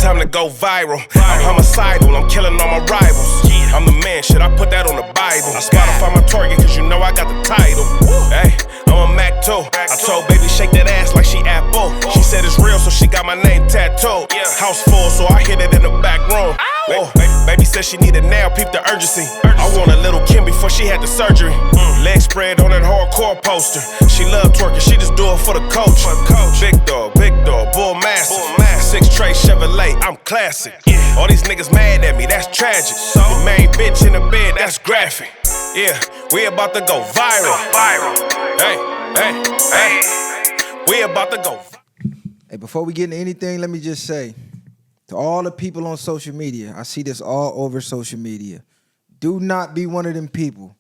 time to go viral. I'm homicidal, I'm killing all my rivals. I'm the man, shit, I put that on the Bible. Spotify my target, cause you know I got the title. Hey, I'm a Mac too. I told baby shake that ass like she Apple. She said it's real, so she got my name tattooed. House full, so I hit it in the back room. Baby said she needed now, peep the urgency. I want a little Kim before she had the surgery. Leg spread on that hardcore poster. She love twerking, she just do it for the coach. Big dog, bull massive. 6 tray Chevrolet, I'm classic. All these niggas mad at me, that's tragic. The main bitch in the bed, that's graphic. Yeah, we about to go viral. Hey, we about to go. Hey, before we get into anything, let me just say to all the people on social media, I see this all over social media. Do not be one of them people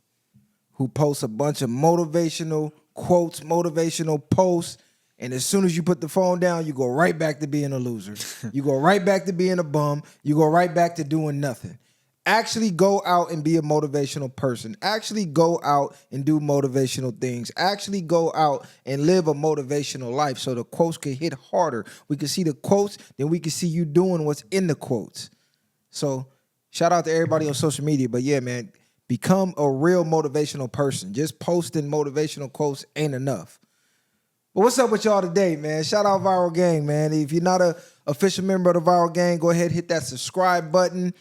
who post a bunch of motivational quotes, motivational posts, and as soon as you put the phone down, you go right back to being a loser. You go right back to being a bum. You go right back to doing nothing. Actually go out and be a motivational person. Actually go out and do motivational things. Actually go out and live a motivational life so the quotes can hit harder. We can see the quotes, then we can see you doing what's in the quotes. So shout out to everybody on social media. But yeah, man, become a real motivational person. Just posting motivational quotes ain't enough. But what's up with y'all today, man? Shout out Viral Gang, man. If you're not an official member of the Viral Gang, go ahead and hit that subscribe button.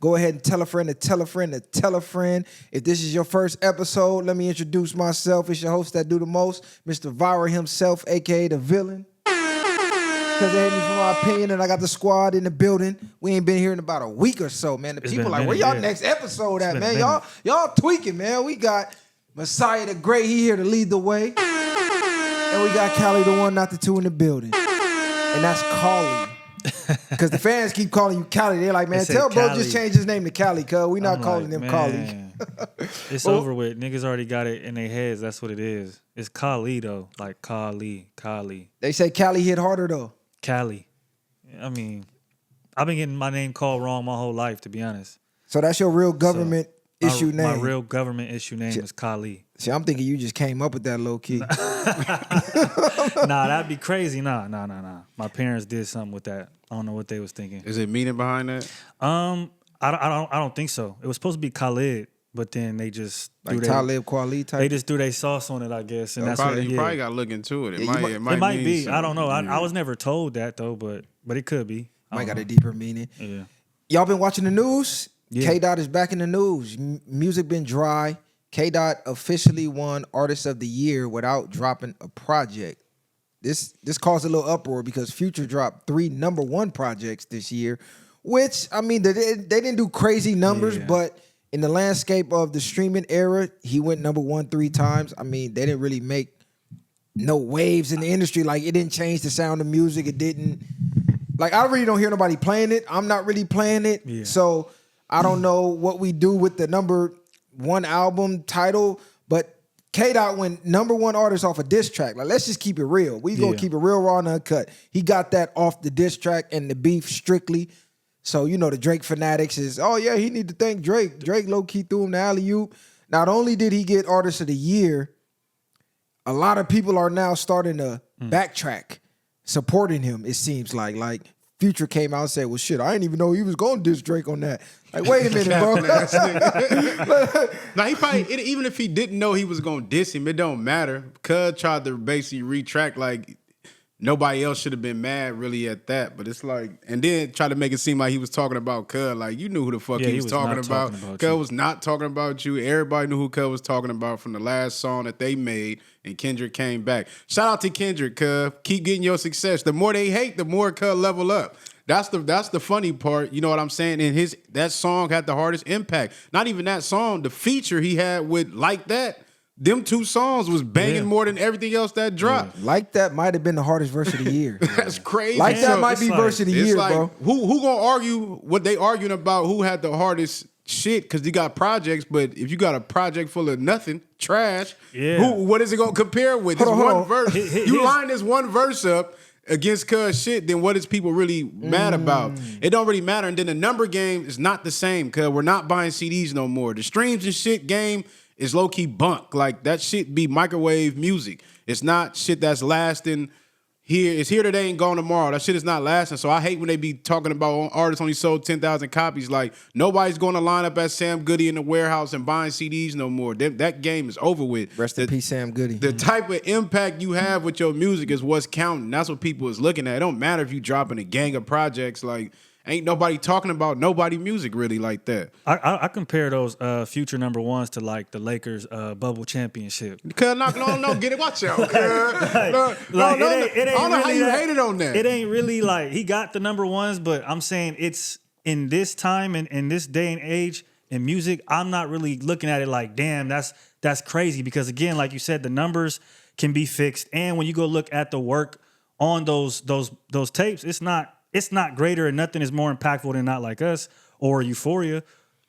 Go ahead and tell a friend to tell a friend to tell a friend. If this is your first episode, let me introduce myself. It's your host that do the most, Mr. Viral himself, a.k.a. the villain. Because they hate me for my opinion, and I got the squad in the building. We ain't been here in about a week or so, man. The people like, where y'all next episode at, man? Y'all tweaking, man. We got Messiah the Great. He here to lead the way. And we got Cali the one, not the two in the building. And that's Callie. Because the fans keep calling you Cali. They're like, man, tell bro just change his name to Cali, cuz we not calling him Cali. It's over with. Niggas already got it in their heads. That's what it is. It's Kali, though. Like Kali. They say Cali hit harder, though. Cali. I mean, I've been getting my name called wrong my whole life, to be honest. So that's your real government issue name? My real government issue name is Kali. See, I'm thinking you just came up with that low key. Nah, that'd be crazy. Nah. My parents did something with that. I don't know what they was thinking. Is it meaning behind that? I don't think so. It was supposed to be Khalid, but then they just like Talib Kweli type. They just threw their sauce on it, I guess, and that's probably, what you probably got to look into it. It might be. Something. I don't know. I was never told that though, but it could be. Might got a deeper meaning. Yeah. Y'all been watching the news? Yeah. K-Dot is back in the news. Music been dry. K-Dot officially won Artist of the Year without dropping a project. This caused a little uproar because Future dropped 3 number 1 projects this year, which, I mean, they didn't do crazy numbers, but in the landscape of the streaming era, he went number 1 3 times. I mean, they didn't really make no waves in the industry. Like, it didn't change the sound of music. It didn't... Like, I really don't hear nobody playing it. I'm not really playing it. Yeah. So, I don't know what we do with the number 1 album title, but K-Dot went number 1 artist off a diss track. Like, let's just keep it real. We gonna keep it real, raw, and uncut. He got that off the diss track and the beef strictly. So, you know, the Drake fanatics is, oh, yeah, he need to thank Drake. Drake low-key threw him the alley-oop. Not only did he get Artist of the Year, a lot of people are now starting to backtrack, supporting him, it seems like. Like, Future came out and said, well, shit, I didn't even know he was going to diss Drake on that. Like, wait a minute, bro. Now, he probably, even if he didn't know he was going to diss him, it don't matter. Cuz tried to basically retract, like, nobody else should have been mad really at that. But it's like, and then try to make it seem like he was talking about Cuz. Like, you knew who the fuck he was talking about. Cuz was not talking about you. Everybody knew who Cuz was talking about from the last song that they made, and Kendrick came back. Shout out to Kendrick, Cuz. Keep getting your success. The more they hate, the more Cuz level up. That's the funny part, you know what I'm saying? And that song had the hardest impact. Not even that song, the feature he had with Like That, them 2 songs was banging more than everything else that dropped. Yeah. Like That might have been the hardest verse of the year. That's crazy. Like That might be verse of the year, like, bro. Who gonna argue what they arguing about who had the hardest shit? Because you got projects, but if you got a project full of nothing, trash, what is it gonna compare with? This one verse. You line this one verse up against Cuz shit, then what is people really mad about? It don't really matter. And then the number game is not the same, Cuz we're not buying CDs no more. The streams and shit game is low-key bunk. Like, that shit be microwave music. It's not shit that's lasting. it's here today and gone tomorrow. That shit is not lasting. So I hate when they be talking about artists only sold 10,000 copies. Like, nobody's going to line up at Sam Goody in the warehouse and buying CDs no more. That game is over with. Rest in peace, Sam Goody. The type of impact you have with your music is what's counting. That's what people is looking at. It don't matter if you dropping a gang of projects. Like, ain't nobody talking about nobody music really like that. I compare those future number ones to like the Lakers bubble championship. Cause no, get it, watch out. Cause. I don't know how you hated on that. It ain't really like he got the number ones, but I'm saying it's in this time and in this day and age in music, I'm not really looking at it like, damn, that's crazy. Because again, like you said, the numbers can be fixed. And when you go look at the work on those tapes, it's not greater and nothing is more impactful than Not Like Us or Euphoria.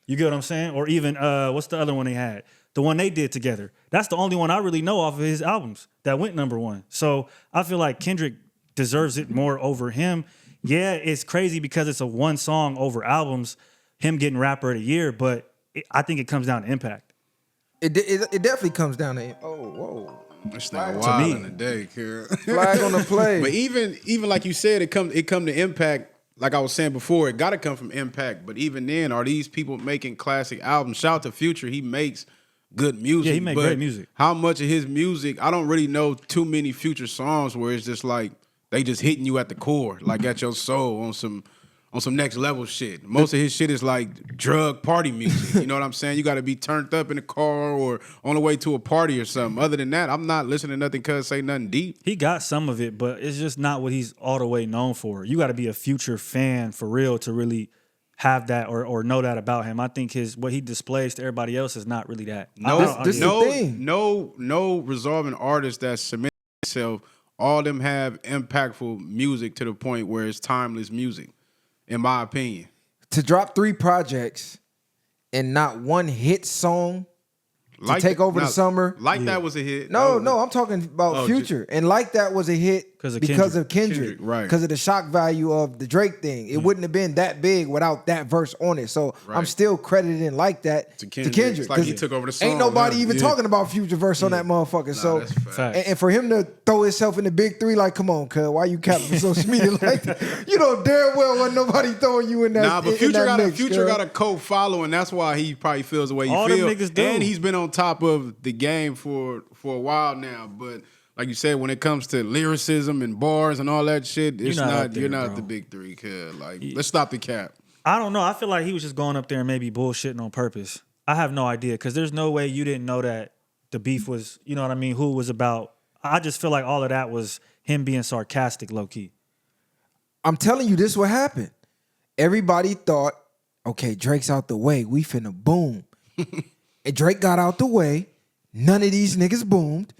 You get what I'm saying? Or even, what's the other one they had? The one they did together. That's the only one I really know off of his albums that went number one. So I feel like Kendrick deserves it more over him. Yeah, it's crazy because it's a one song over albums, him getting Rapper of the Year, but I think it comes down to impact. It definitely comes down to, whoa. It's not wild in the day, kid. Flag on the play. But even like you said, it come to impact. Like I was saying before, it got to come from impact. But even then, are these people making classic albums? Shout out to Future, he makes good music. Yeah, he makes great music. How much of his music? I don't really know too many Future songs where it's just like they just hitting you at the core, like at your soul on some next level shit. Most of his shit is like drug party music. You know what I'm saying? You got to be turned up in the car or on the way to a party or something. Other than that, I'm not listening to nothing cuz say nothing deep. He got some of it, but it's just not what he's all the way known for. You got to be a Future fan for real to really have that or know that about him. I think what he displays to everybody else is not really that. This is the thing. No resolving artist that cements itself. All them have impactful music to the point where it's timeless music. In my opinion, to drop 3 projects and not one hit song to take over the summer. That was a hit. No, I'm talking about Future. And Like That was a hit because of Kendrick. Right. Because of the shock value of the Drake thing. It wouldn't have been that big without that verse on it. So I'm still crediting Like That to Kendrick. It's like he took over the song. Ain't nobody even talking about Future verse on that motherfucker. So and for him to throw himself in the big 3, like, come on, cuz, why you capping for social media like that? You know damn well wasn't nobody throwing you in that. Nah, but Future got a co-following. That's why he probably feels the way he feels. Them niggas do. And he's been on top of the game for a while now. But like you said, when it comes to lyricism and bars and all that shit, you're not the big 3, kid. Like, let's stop the cap. I don't know. I feel like he was just going up there and maybe bullshitting on purpose. I have no idea because there's no way you didn't know that the beef was, you know what I mean, who it was about. I just feel like all of that was him being sarcastic, low key. I'm telling you, this what happened. Everybody thought, okay, Drake's out the way. We finna boom. And Drake got out the way. None of these niggas boomed.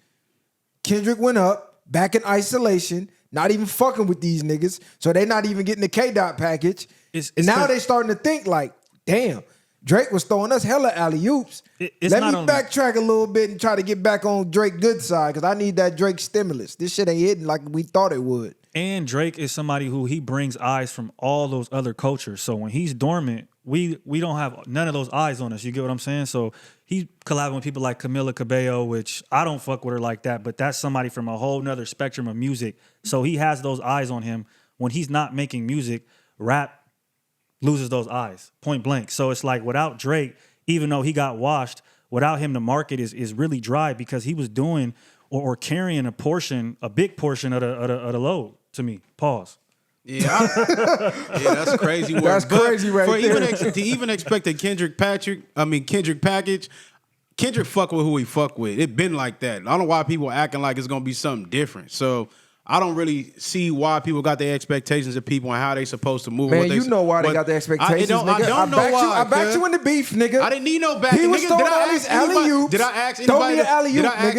Kendrick went up, back in isolation, not even fucking with these niggas. So they not even getting the K-Dot package. And now they starting to think like, damn, Drake was throwing us hella alley-oops. Let me backtrack a little bit and try to get back on Drake's good side because I need that Drake stimulus. This shit ain't hitting like we thought it would. And Drake is somebody who he brings eyes from all those other cultures. So when he's dormant, we don't have none of those eyes on us. You get what I'm saying? So he's collabing with people like Camila Cabello, which I don't fuck with her like that, but that's somebody from a whole nother spectrum of music. So he has those eyes on him. When he's not making music, rap loses those eyes, point blank. So it's like without Drake, even though he got washed, without him, the market is really dry because he was doing or carrying a big portion of the load to me. Pause. Yeah, that's crazy work. That's crazy right there. To even expect a Kendrick package, Kendrick fuck with who he fuck with. It been like that. I don't know why people acting like it's gonna be something different. So I don't really see why people got their expectations of people and how they supposed to move. Man, you know why they got their expectations, nigga. I don't know why. I backed you in the beef, nigga. I didn't need no back. He was throwing all these alley-oops. Did I ask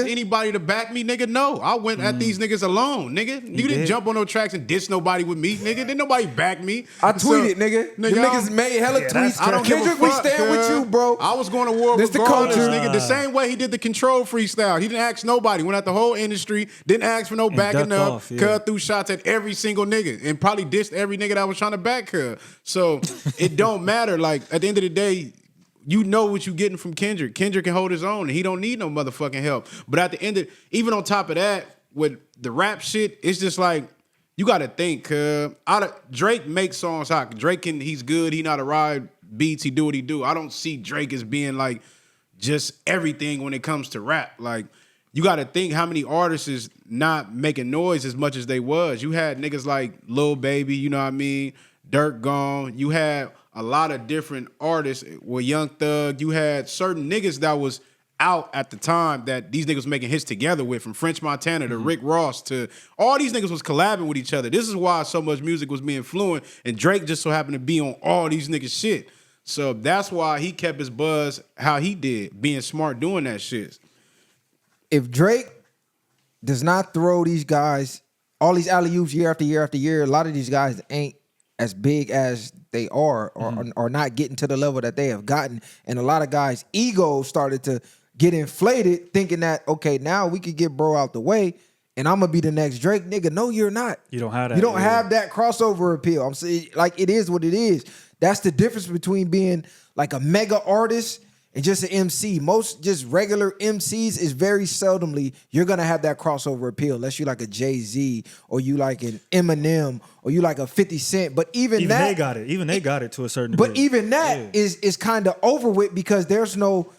anybody to back me, nigga? No. I went at these niggas alone, nigga. You didn't jump on no tracks and diss nobody with me, nigga. Didn't nobody back me. I tweeted, nigga. The niggas made hella tweets. I don't give a fuck, Kendrick, we stand with you, bro. I was going to war This regardless, the culture. nigga. The same way he did the Control freestyle. He didn't ask nobody. Went out the whole industry. Didn't ask for no backing up. Cut through shots at every single nigga and probably dissed every nigga that was trying to back her. So it don't matter. Like at the end of the day, you know what you getting from Kendrick. Kendrick can hold his own and he don't need no motherfucking help. But at the end of, even on top of that, with the rap shit, it's just like you got to think. Drake makes songs hot. He's good. He know how to ride beats. He do what he do. I don't see Drake as being like just everything when it comes to rap. Like you got to think how many artists is not making noise as much as they was. You had niggas like Lil Baby, you know what I mean? Dirk gone. You had a lot of different artists with Young Thug. You had certain niggas that was out at the time that these niggas making hits together with, from French Montana to Rick Ross to all these niggas was collabing with each other. This is why so much music was being fluent, and Drake just so happened to be on all these niggas shit. So that's why he kept his buzz how he did, being smart doing that shit. If Drake does not throw these guys all these alley-oops year after year after year, a lot of these guys ain't as big as they are or not getting to the level that they have gotten. And a lot of guys' egos started to get inflated thinking that, okay, now we could get bro out the way and I'm going to be the next Drake. Nigga, no, you're not. You don't have that. You don't have that crossover appeal. I'm saying, like, it is what it is. That's the difference between being like a mega artist and just an MC. Most just regular MCs is very seldomly you're gonna have that crossover appeal unless you like a Jay-Z or you like an Eminem or you like a 50 Cent. But even that, they got it. Even they got it to a certain degree. But even that is kind of over with because there's no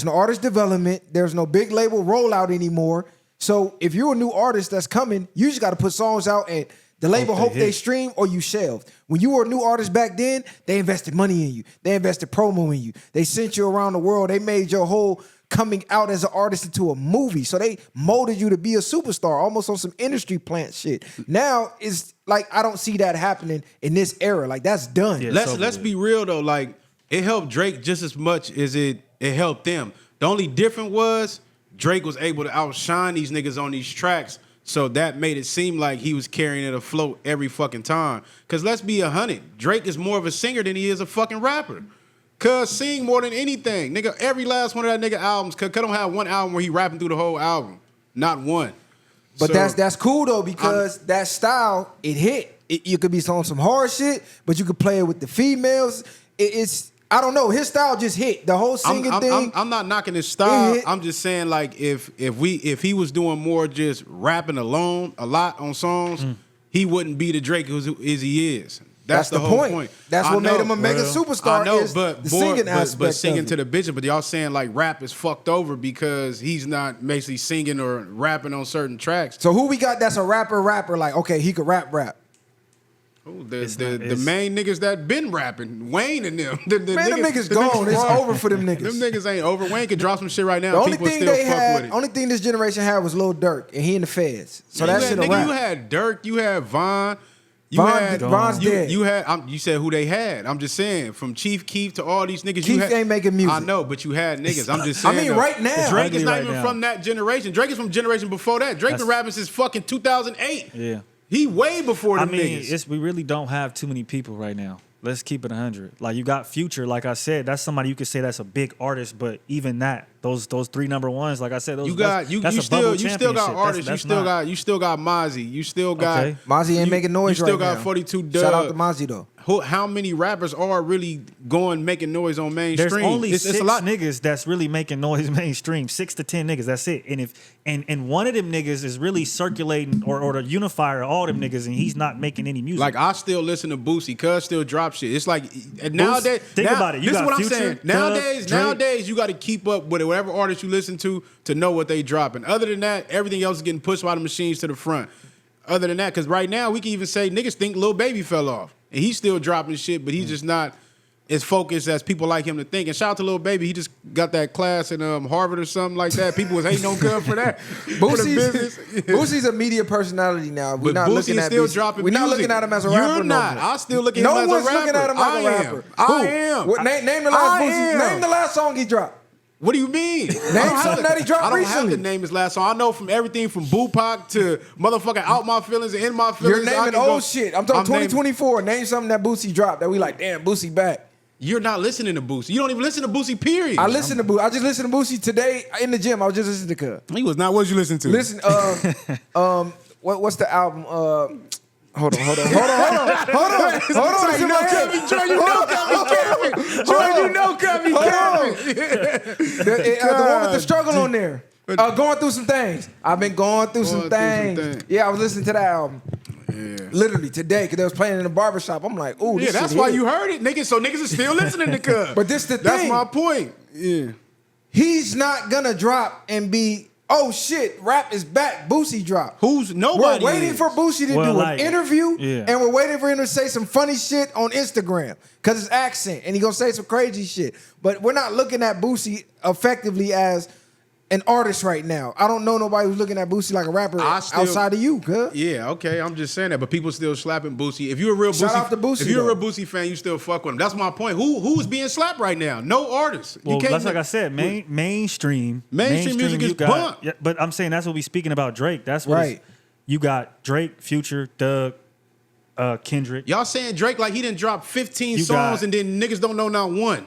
artist development, there's no big label rollout anymore. So if you're a new artist that's coming, you just got to put songs out and the label hope they stream or you shelved. When you were a new artist back then, they invested money in you. They invested promo in you. They sent you around the world. They made your whole coming out as an artist into a movie. So they molded you to be a superstar, almost on some industry plant shit. Now it's like I don't see that happening in this era. Like that's done. Yeah, let's be real though. Like it helped Drake just as much as it helped them. The only difference was Drake was able to outshine these niggas on these tracks. So that made it seem like he was carrying it afloat every fucking time. Because let's be 100, Drake is more of a singer than he is a fucking rapper. Cuz sing more than anything. Nigga, every last one of that nigga albums, cuz don't have one album where he rapping through the whole album. Not one. But so, that's cool though because that style, it hit. You could be on some hard shit, but you could play it with the females. It's I don't know. His style just hit. The whole singing thing. I'm not knocking his style. I'm just saying, like, if he was doing more just rapping alone a lot on songs, he wouldn't be the Drake as he is. That's the whole point. That's what made him a mega superstar. I know, is but the singing aspect. But singing to the bitches. But y'all saying like rap is fucked over because he's not basically singing or rapping on certain tracks. So who we got? That's a rapper. Like, okay, he could rap. Ooh, the main niggas that been rapping, Wayne and them. Man, them niggas gone. It's over for them niggas. Them niggas ain't over. Wayne can drop some shit right now. The only people thing still they fuck had, with it. only thing this generation had was Lil Durk, and he in the feds. So that shit a rap. You had Durk, you had Von. Von's dead. You said who they had. I'm just saying, from Chief Keef to all these niggas. Keef ain't making music. I know, but you had niggas. I'm just saying. I mean, right now. Drake is not even from that generation. Drake is from generation before that. Drake been rapping since fucking 2008. Yeah. He way before them niggas. We really don't have too many people right now. Let's keep it 100. Like you got Future, like I said, that's somebody you could say that's a big artist, but even that, those 3 number ones, like I said, those you still got artists. You still got Mozzie. You still got Mozzie ain't making noise right now. You still got 42 Dugg. Shout out to Mozzie though. How many rappers are really making noise on mainstream? There's only 6 niggas that's really making noise mainstream. 6 to 10 niggas. That's it. And one of them niggas is really circulating or the unifier of all them niggas, and he's not making any music. Like I still listen to Boosie, cuz still drop shit. It's like nowadays. Think about it. This is what I'm saying. Nowadays you got to keep up with whatever artist you listen to know what they dropping. Other than that, everything else is getting pushed by the machines to the front. Other than that, because right now we can even say niggas think Lil Baby fell off. And he's still dropping shit, but he's just not as focused as people like him to think. And shout out to Lil Baby. He just got that class in Harvard or something like that. People was hating on Cub for that. Boosie's a media personality now. We're not looking at still dropping We're not music. looking at him as a rapper. You're not. I still look at him as a rapper. No one's looking at him as a rapper. I am. Name the last Boosie. Name the last song he dropped. What do you mean? Name something that he dropped recently. I don't have to name his last song. I know from everything from Bupac to motherfucking Out My Feelings and In My Feelings. You're naming old shit. I'm talking 2024. Name something that Boosie dropped that we like, damn, Boosie back. You're not listening to Boosie. You don't even listen to Boosie, period. I listen to Boosie. I just listened to Boosie today in the gym. I was just listening to Cub. He was not. What did you listen to? Listen, what's the album? Hold on. You know Cubby capping. The one with the struggle on there. Going through some things. I've been going through some things. Yeah, I was listening to that album. Yeah. Literally today, because they was playing in the barbershop. I'm like, ooh, this that's why you heard it, niggas. So niggas is still listening to Cub. But this the thing. That's my point. Yeah. He's not gonna drop and be, oh shit, rap is back. Boosie drop. Nobody We're waiting for Boosie to do an interview, yeah. and we're waiting for him to say some funny shit on Instagram because his accent, and he gonna say some crazy shit. But we're not looking at Boosie effectively as an artist right now. I don't know nobody who's looking at Boosie like a rapper outside of you, cuz. Yeah, okay, I'm just saying that, but people still slapping Boosie. If you're a real Shout out to Boosie, if you're a real Boosie fan, you still fuck with him. That's my point. Who's being slapped right now? No artist. Well, that's like I said, mainstream music is bunk. Yeah, but I'm saying that's what we speaking about Drake. That's what right. You got Drake, Future, Doug, Kendrick. Y'all saying Drake like he didn't drop 15 songs and then niggas don't know not one.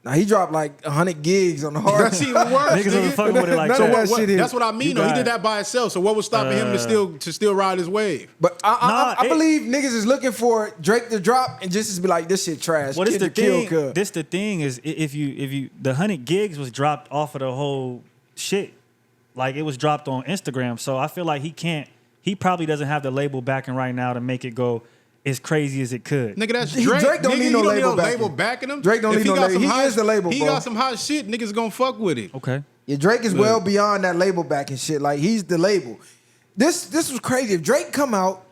Now he dropped like 100 gigs on the hard. That's even worse. Niggas wasn't fucking with it like None that. of that shit That's what I mean. He did that by himself. So what was stopping him to still ride his wave? But I believe niggas is looking for Drake to drop and just to be like, this shit trash. What is the thing? This the thing is if you the 100 gigs was dropped off of the whole shit, like it was dropped on Instagram. So I feel like he probably doesn't have the label backing right now to make it go as crazy as it could. Nigga, that's Drake. Drake don't need no label backing him. Drake don't need no label. He is the label, He bro. got some hot shit. Niggas gonna fuck with it. Okay. Yeah, Drake is well beyond that label backing shit. Like, he's the label. This was crazy. If Drake come out,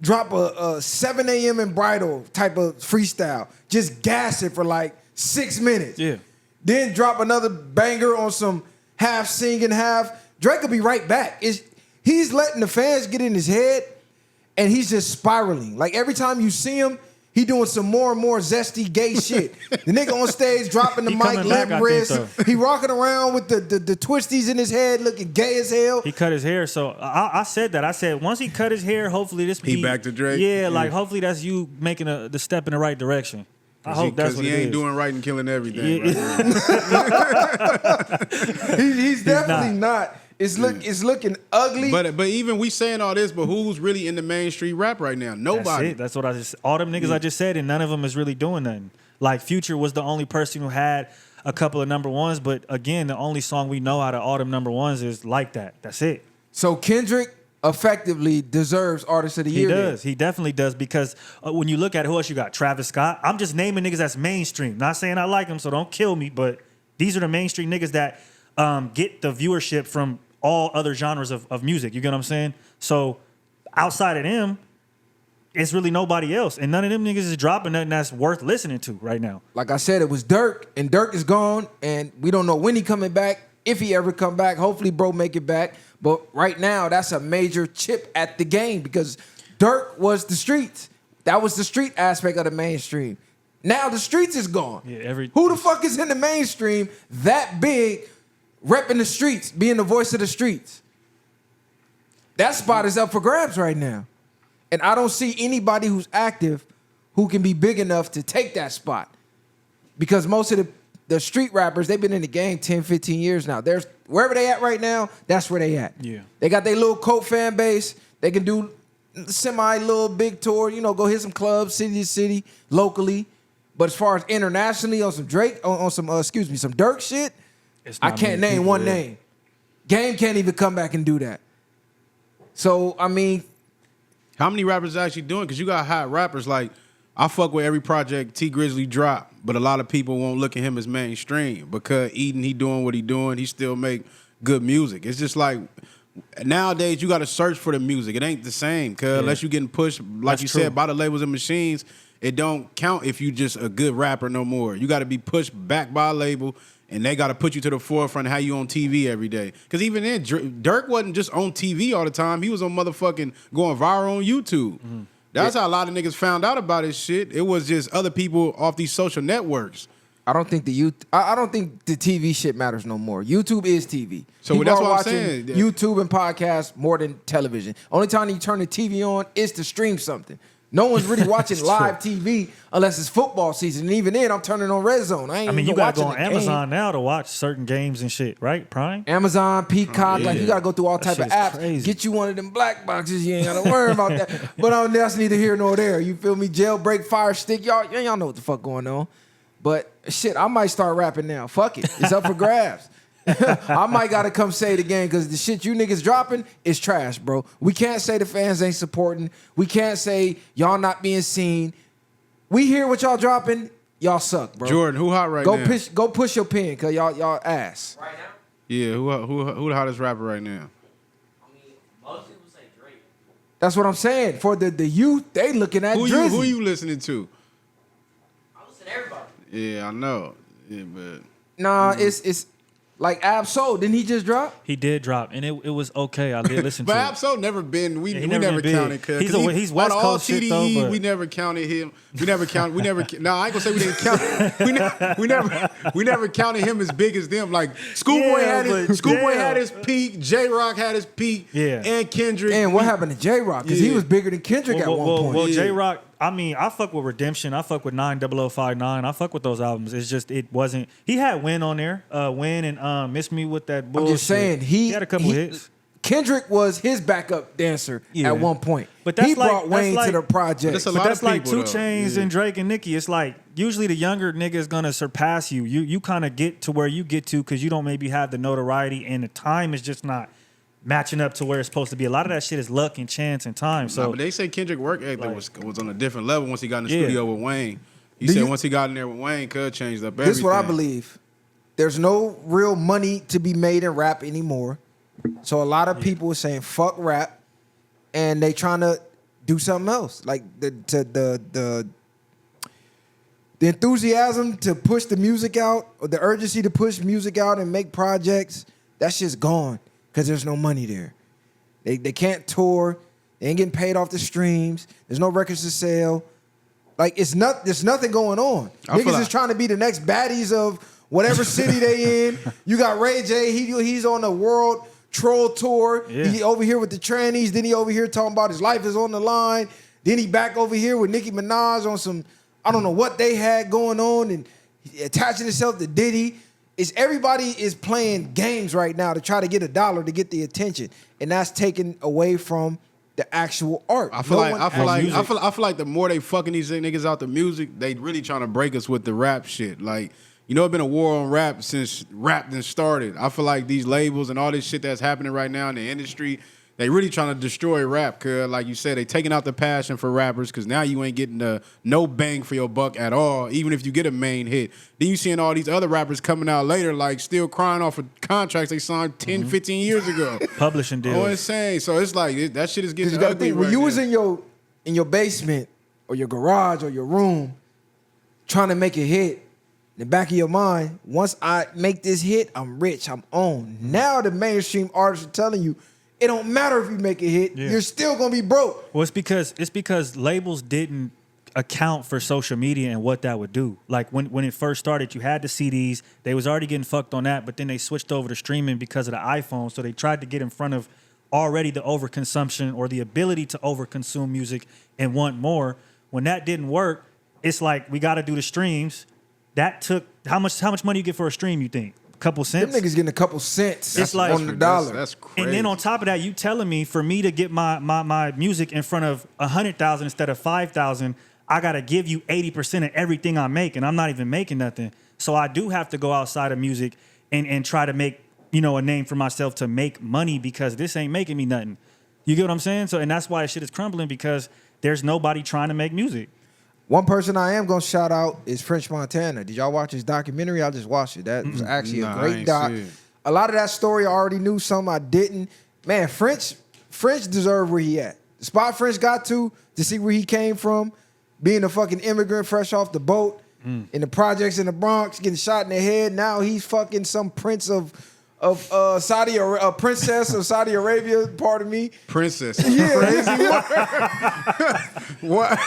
drop a 7 a.m. in Bridal type of freestyle, just gas it for like 6 minutes. Yeah. Then drop another banger on some half singing, half. Drake will be right back. He's letting the fans get in his head, and he's just spiraling. Like, every time you see him, he doing some more and more zesty gay shit. The nigga on stage dropping the mic, limp wrist. He rocking around with the twisties in his head, looking gay as hell. He cut his hair, so I said that. I said once he cut his hair, hopefully this he back to Drake. Yeah, like hopefully that's you making the step in the right direction. I hope that's what he ain't doing right and killing everything. Yeah. Right he's definitely not. It's looking ugly. But even we saying all this, but who's really in the mainstream rap right now? Nobody. That's what all them niggas I just said, and none of them is really doing nothing. Like Future was the only person who had a couple of number ones, but again, the only song we know out of all them number ones is Like That. That's it. So Kendrick effectively deserves Artist of the Year. He does. He definitely does, because when you look at who else you got, Travis Scott. I'm just naming niggas that's mainstream. Not saying I like them, so don't kill me, but these are the mainstream niggas that get the viewership from all other genres of music. You get what I'm saying? So outside of them, it's really nobody else. And none of them niggas is dropping nothing that's worth listening to right now. Like I said, it was Dirk, and Dirk is gone, and we don't know when he coming back, if he ever come back. Hopefully, bro, make it back. But right now, that's a major chip at the game, because Dirk was the streets. That was the street aspect of the mainstream. Now the streets is gone. Yeah, who the fuck is in the mainstream that big, repping the streets, being the voice of the streets? That spot is up for grabs right now. And I don't see anybody who's active who can be big enough to take that spot. Because most of the street rappers, they've been in the game 10, 15 years now. There's wherever they at right now, that's where they at. Yeah. They got their little cult fan base. They can do semi-little big tour, go hit some clubs, city to city, locally. But as far as internationally, on some Drake, on some, some Dirk shit, I can't name one name. Game can't even come back and do that. So, I mean, how many rappers actually doing? Because you got hot rappers. Like, I fuck with every project T Grizzly drop, but a lot of people won't look at him as mainstream because Eden, he doing what he doing. He still make good music. It's just like, nowadays you got to search for the music. It ain't the same, because unless you getting pushed, like you said, by the labels and machines, it don't count if you just a good rapper no more. You got to be pushed back by a label, and they got to put you to the forefront of how you on TV every day. Because even then, Dirk wasn't just on TV all the time. He was on motherfucking going viral on YouTube. Mm-hmm. That's how a lot of niggas found out about his shit. It was just other people off these social networks. I don't think the TV shit matters no more. YouTube is TV. So people that's are what I'm watching saying. YouTube and podcasts more than television. Only time you turn the TV on is to stream something. No one's really watching live TV unless it's football season. And even then, I'm turning on Red Zone. I mean, you got to go on Amazon now to watch certain games and shit, right? Prime? Amazon, Peacock. Like, you got to go through all type of apps. Crazy. Get you one of them black boxes. You ain't got to worry about that. But that's neither here nor there. You feel me? Jailbreak, Fire Stick. Y'all know what the fuck going on. But shit, I might start rapping now. Fuck it. It's up for grabs. I might gotta come say it again because the shit you niggas dropping is trash, bro. We can't say the fans ain't supporting. We can't say y'all not being seen. We hear what y'all dropping. Y'all suck, bro. Jordan, who hot right now? Go push your pen, cause y'all ass. Right now? Yeah, who the hottest rapper right now? I mean, most people say Drake. That's what I'm saying. For the youth, they looking at Who Drizzy. you listening to? I listen to everybody. Yeah, I know. Yeah, but Nah, it's like Ab-Soul. Didn't he just drop? He did drop, and it was okay. I did listen but to it. Ab-Soul never been. We Yeah, he never never been counted. big. Cause He's West on all Coast shit, though, TDE, but- we never counted him. We never counted. No, I ain't gonna say we didn't count. We never counted him as big as them. Like Schoolboy Yeah, but had his peak. J-Rock had his peak. Yeah. And Kendrick. And what happened to J-Rock? Because he Yeah. was bigger than Kendrick at one point. Well, Yeah. J-Rock, I mean, I fuck with Redemption. I fuck with 90059. I fuck with those albums. It's just, it wasn't. He had Win on there. Win and Miss Me with that I'm bullshit. just saying, he had a couple hits. Kendrick was his backup dancer Yeah. at one point. But that's he like- brought Wayne that's to the like- project. That's a But lot that's of like people, 2 though. Chainz Yeah. and Drake and Nicki. It's like usually the younger nigga is gonna surpass you. You kind of get to where you get to because you don't maybe have the notoriety and the time is just not matching up to where it's supposed to be. A lot of that shit is luck and chance and time. So Nah, but they say Kendrick work ethic was on a different level once he got in the Yeah. studio with Wayne. He Do said you- once he got in there with Wayne, could changed up everything. This is what I believe. There's no real money to be made in rap anymore. So a lot of people are saying fuck rap, and they trying to do something else. Like the enthusiasm to push the music out, or the urgency to push music out and make projects, that's just gone because there's no money there. They can't tour. They ain't getting paid off the streams. There's no records to sell. Like there's nothing going on. I feel Niggas like- is trying to be the next baddies of whatever city they in. You got Ray J. He's on the world troll tour. Yeah. He over here with the trannies. Then he over here talking about his life is on the line. Then he back over here with Nicki Minaj on some, I don't know what they had going on, and attaching himself to Diddy. Everybody is playing games right now to try to get $1 to get the attention, and that's taken away from the actual art. I feel music. like the more they fucking these niggas out the music, they really trying to break us with the rap shit. Like, you know, it's been a war on rap since rap then started. I feel like these labels and all this shit that's happening right now in the industry, they really trying to destroy rap. Cause like you said, they taking out the passion for rappers. Cause now you ain't getting no bang for your buck at all. Even if you get a main hit, then you seeing all these other rappers coming out later, like still crying off of contracts they signed 10, 15 years ago. publishing deals. Oh, insane. So it's like that shit is getting You gotta ugly think, when right you now. was in your basement or your garage or your room trying to make a hit, in the back of your mind, once I make this hit, I'm rich, I'm on. Now the mainstream artists are telling you, it don't matter if you make a hit, Yeah. you're still gonna be broke. Well, it's because labels didn't account for social media and what that would do. Like when it first started, you had the CDs. They was already getting fucked on that, but then they switched over to streaming because of the iPhone. So they tried to get in front of already the overconsumption or the ability to overconsume music and want more. When that didn't work, it's like we got to do the streams. That took how much money you get for a stream? You think a couple Them cents? niggas getting a couple cents It's like- on the dollar. That's crazy. And then on top of that, you telling me for me to get my music in front of 100,000 instead of 5,000, I gotta give you 80% of everything I make, and I'm not even making nothing. So I do have to go outside of music and try to make a name for myself to make money because this ain't making me nothing. You get what I'm saying? So and that's why shit is crumbling because there's nobody trying to make music. One person I am gonna shout out is French Montana. Did y'all watch his documentary? I just watched it. That was actually Nah, a I great ain't doc. see it. A lot of that story I already knew, some I didn't. Man, French deserved where he at. The spot French got to see where he came from, being a fucking immigrant fresh off the boat, in the projects in the Bronx, getting shot in the head. Now he's fucking some prince of princess of Saudi Arabia, pardon me. Princess. Yeah, What?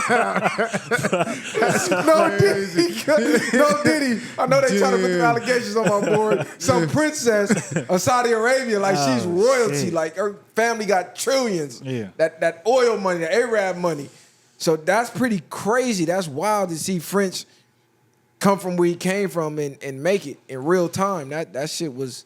no Diddy. I know they trying to put the allegations on my board. Some princess of Saudi Arabia, like she's royalty. shit. Like her family got trillions. Yeah. That oil money, the Arab money. So that's pretty crazy. That's wild to see French come from where he came from and make it in real time. That shit was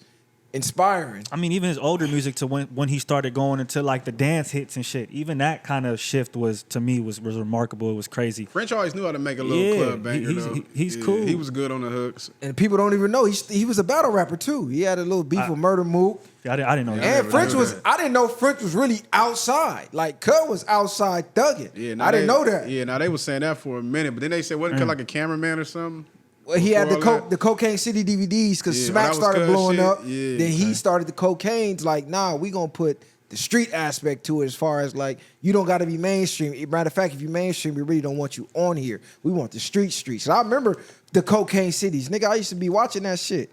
inspiring. I mean, even his older music to when he started going into like the dance hits and shit. Even that kind of shift was to me was remarkable. It was crazy. French always knew how to make a little club banger. He's cool. He was good on the hooks. And people don't even know he was a battle rapper too. He had a little beef with Murder Mook. Yeah, I didn't know that. And French was, I didn't know French was really outside. Like, Cut was outside thugging. Yeah, I didn't know that. Yeah, now they was saying that for a minute, but then they said, wasn't Cut like a cameraman or something? Well, he had Before all the Cocaine City DVDs because Yeah, Smack that was started Cuz blowing shit. up. Yeah, Then he started the cocaine's like, nah, we gonna put the street aspect to it as far as like, you don't gotta be mainstream. Matter of fact, if you mainstream, we really don't want you on here. We want the streets. And I remember the Cocaine Cities. Nigga, I used to be watching that shit.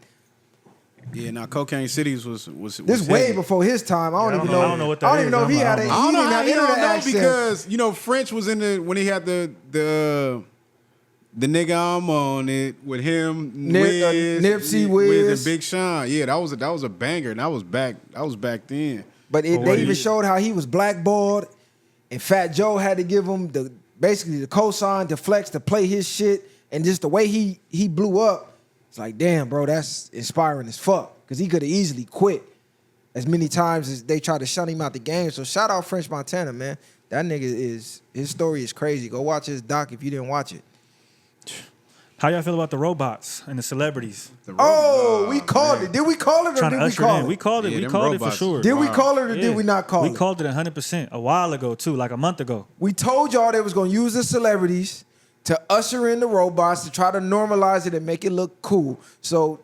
Yeah, now Cocaine Cities was This way heavy. before his time. I don't even know. I don't know what that I don't even is. know if he had a I I don't know how he you didn't don't have know accent. because you know French was in the when he had the nigga I'm on it with him, Nipsey, Wiz, Wiz. and Big Sean. Yeah, that was a banger, and that was back then. But what they do even you- showed how he was blackballed, and Fat Joe had to give him basically the cosign to flex to play his shit, and just the way he blew up. It's like, damn, bro, that's inspiring as fuck. Because he could have easily quit as many times as they tried to shut him out the game. So shout out French Montana, man. That nigga his story is crazy. Go watch his doc if you didn't watch it. How y'all feel about the robots and the celebrities? Oh, we called it. Did we call it or Trying to did we usher it call in. it? We called it. Yeah, We them called it for robots. sure. Did we Wow. call it or Yeah. did we not call it? We called it 100% a while ago too, like a month ago. We told y'all they was gonna use the celebrities to usher in the robots to try to normalize it and make it look cool. So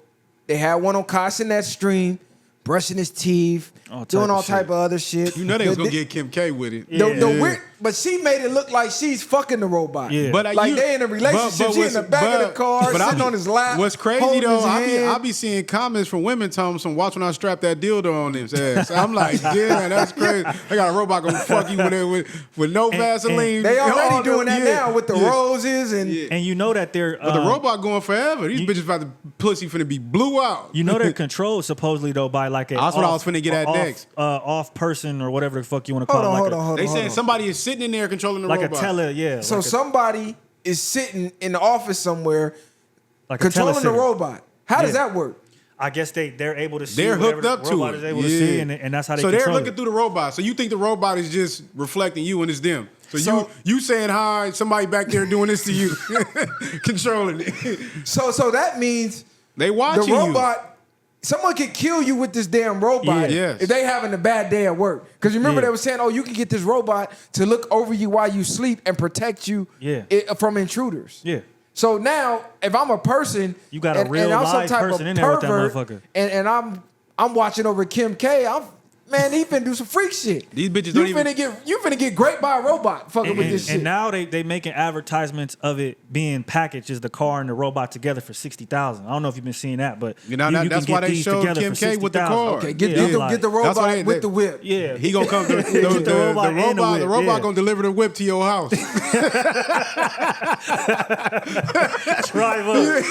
they had one on Casinet's stream, brushing his teeth, doing all type of other shit. You know they was gonna get Kim K with it. The weird, but she made it look like she's fucking the robot. Yeah. But Like they in a relationship. She in the back of the car, sitting on his lap. What's crazy holding though, his hand. I be seeing comments from women telling them, watch when I strap that dildo on his ass. I'm like, yeah, that's crazy. I got a robot gonna fuck you with no Vaseline. They already All doing that yeah, now with the yeah. roses and And you know that they're But the robot going forever. These bitches about to pussy finna be blew out. You know they're controlled supposedly though by like a That's what I was finna get at next. Off person or whatever the fuck you want to call hold it. on. They saying somebody is sitting in there controlling the Like robot. a tele, yeah. So like a, somebody is sitting in the office somewhere like a controlling the telesitter. robot. How does Yeah. that work? I guess they're able to see. They're whatever hooked the up to robot it. is able to see, and that's how they So they're control looking it. through the robot. So you think the robot is just reflecting you and it's them. So So- you saying hi, somebody back there doing this to you, controlling it. So that means They watching the robot. Someone could kill you with this damn robot Yeah. Yes. if they having a bad day at work. Because you remember Yeah. they were saying, oh, you can get this robot to look over you while you sleep and protect you Yeah. from intruders. Yeah. So now, if I'm a person, You got a real I'm some live type of person in there with that pervert, motherfucker. and I'm watching over Kim K. Man, he finna do some freak shit. These bitches you don't even- you finna get great by a robot fucking with this shit. And now they making advertisements of it being packaged as the car and the robot together for $60,000. I don't know if you've been seeing that, but You know, that's can why get they these showed together Kim for K with the $60,000. car. Okay, Yeah, get I'm like- the That's why robot they- with the whip. Yeah, He gonna come. The robot and the whip, robot yeah. gonna deliver the whip to your house. drive up.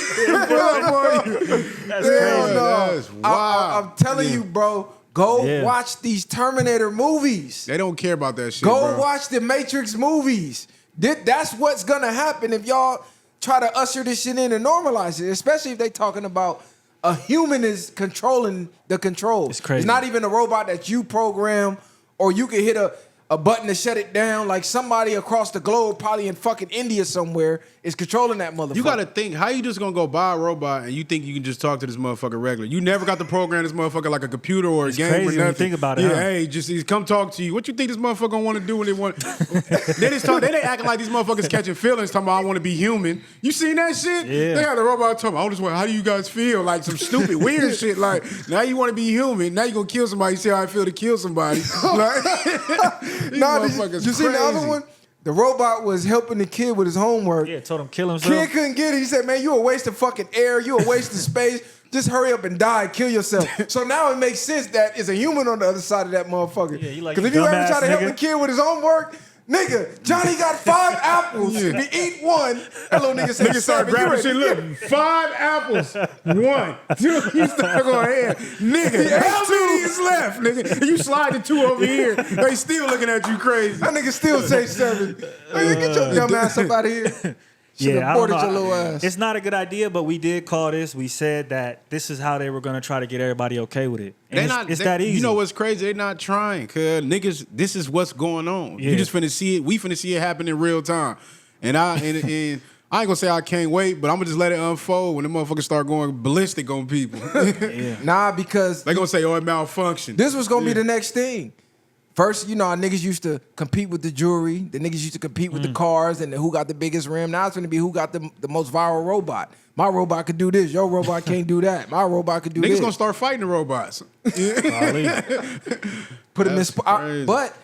That's Hell crazy. no. That's wild. I'm telling you, bro. Go Yeah. watch these Terminator movies. They don't care about that shit. Go bro. watch the Matrix movies. That's what's gonna happen if y'all try to usher this shit in and normalize it. Especially if they talking about a human is controlling the controls. It's crazy. It's not even a robot that you program, or you can hit a button to shut it down. Like somebody across the globe, probably in fucking India somewhere, is controlling that motherfucker. You gotta think, how you just gonna go buy a robot and you think you can just talk to this motherfucker regular? You never got to program this motherfucker like a computer or a It's game crazy or when you nothing. think about it, Yeah, huh? hey, just he's come talk to you. What you think this motherfucker gonna want to do when they want? Then they acting like these motherfuckers catching feelings, talking about I want to be human. You seen that shit? Yeah. They had a robot talking about, how do you guys feel? Like some stupid weird shit. Like now you want to be human. Now you gonna kill somebody. See how I feel to kill somebody? Like, these Nah, motherfuckers you seen the other crazy. one? The robot was helping the kid with his homework. Yeah, told him kill himself. Kid couldn't get it. He said, man, you a waste of fucking air. You a waste of space. Just hurry up and die. Kill yourself. So now it makes sense that it's a human on the other side of that motherfucker. Yeah, you like, Because if you you ever dumbass try to help nigga. a kid with his homework, nigga, Johnny got 5 apples. Yeah. If he eat one, that little nigga said, Nigga start grabbing shit. Look, 5 apples. 1, 2. You start going ahead. Nigga, how many is left, nigga? You sliding 2 over here. They still looking at you crazy. That nigga still say 7. Nigga, get your dumb ass up out of here. Should Yeah, have I don't aborted your know. little ass. It's not a good idea, but we did call this. We said that this is how they were going to try to get everybody okay with it. And it's that easy. You know what's crazy? They're not trying, cause niggas, this is what's going on. Yeah. You just finna see it. We finna see it happen in real time. And I ain't gonna say I can't wait, but I'm gonna just let it unfold when the motherfuckers start going ballistic on people. Nah, because They gonna say, oh, it malfunctioned. this was gonna be the next thing. First, our niggas used to compete with the jewelry. The niggas used to compete with the cars and who got the biggest rim. Now it's gonna be who got the most viral robot. My robot could do this. Your robot can't do that. My robot could do Niggas this. gonna start fighting the robots. Put them in That's spot. crazy. But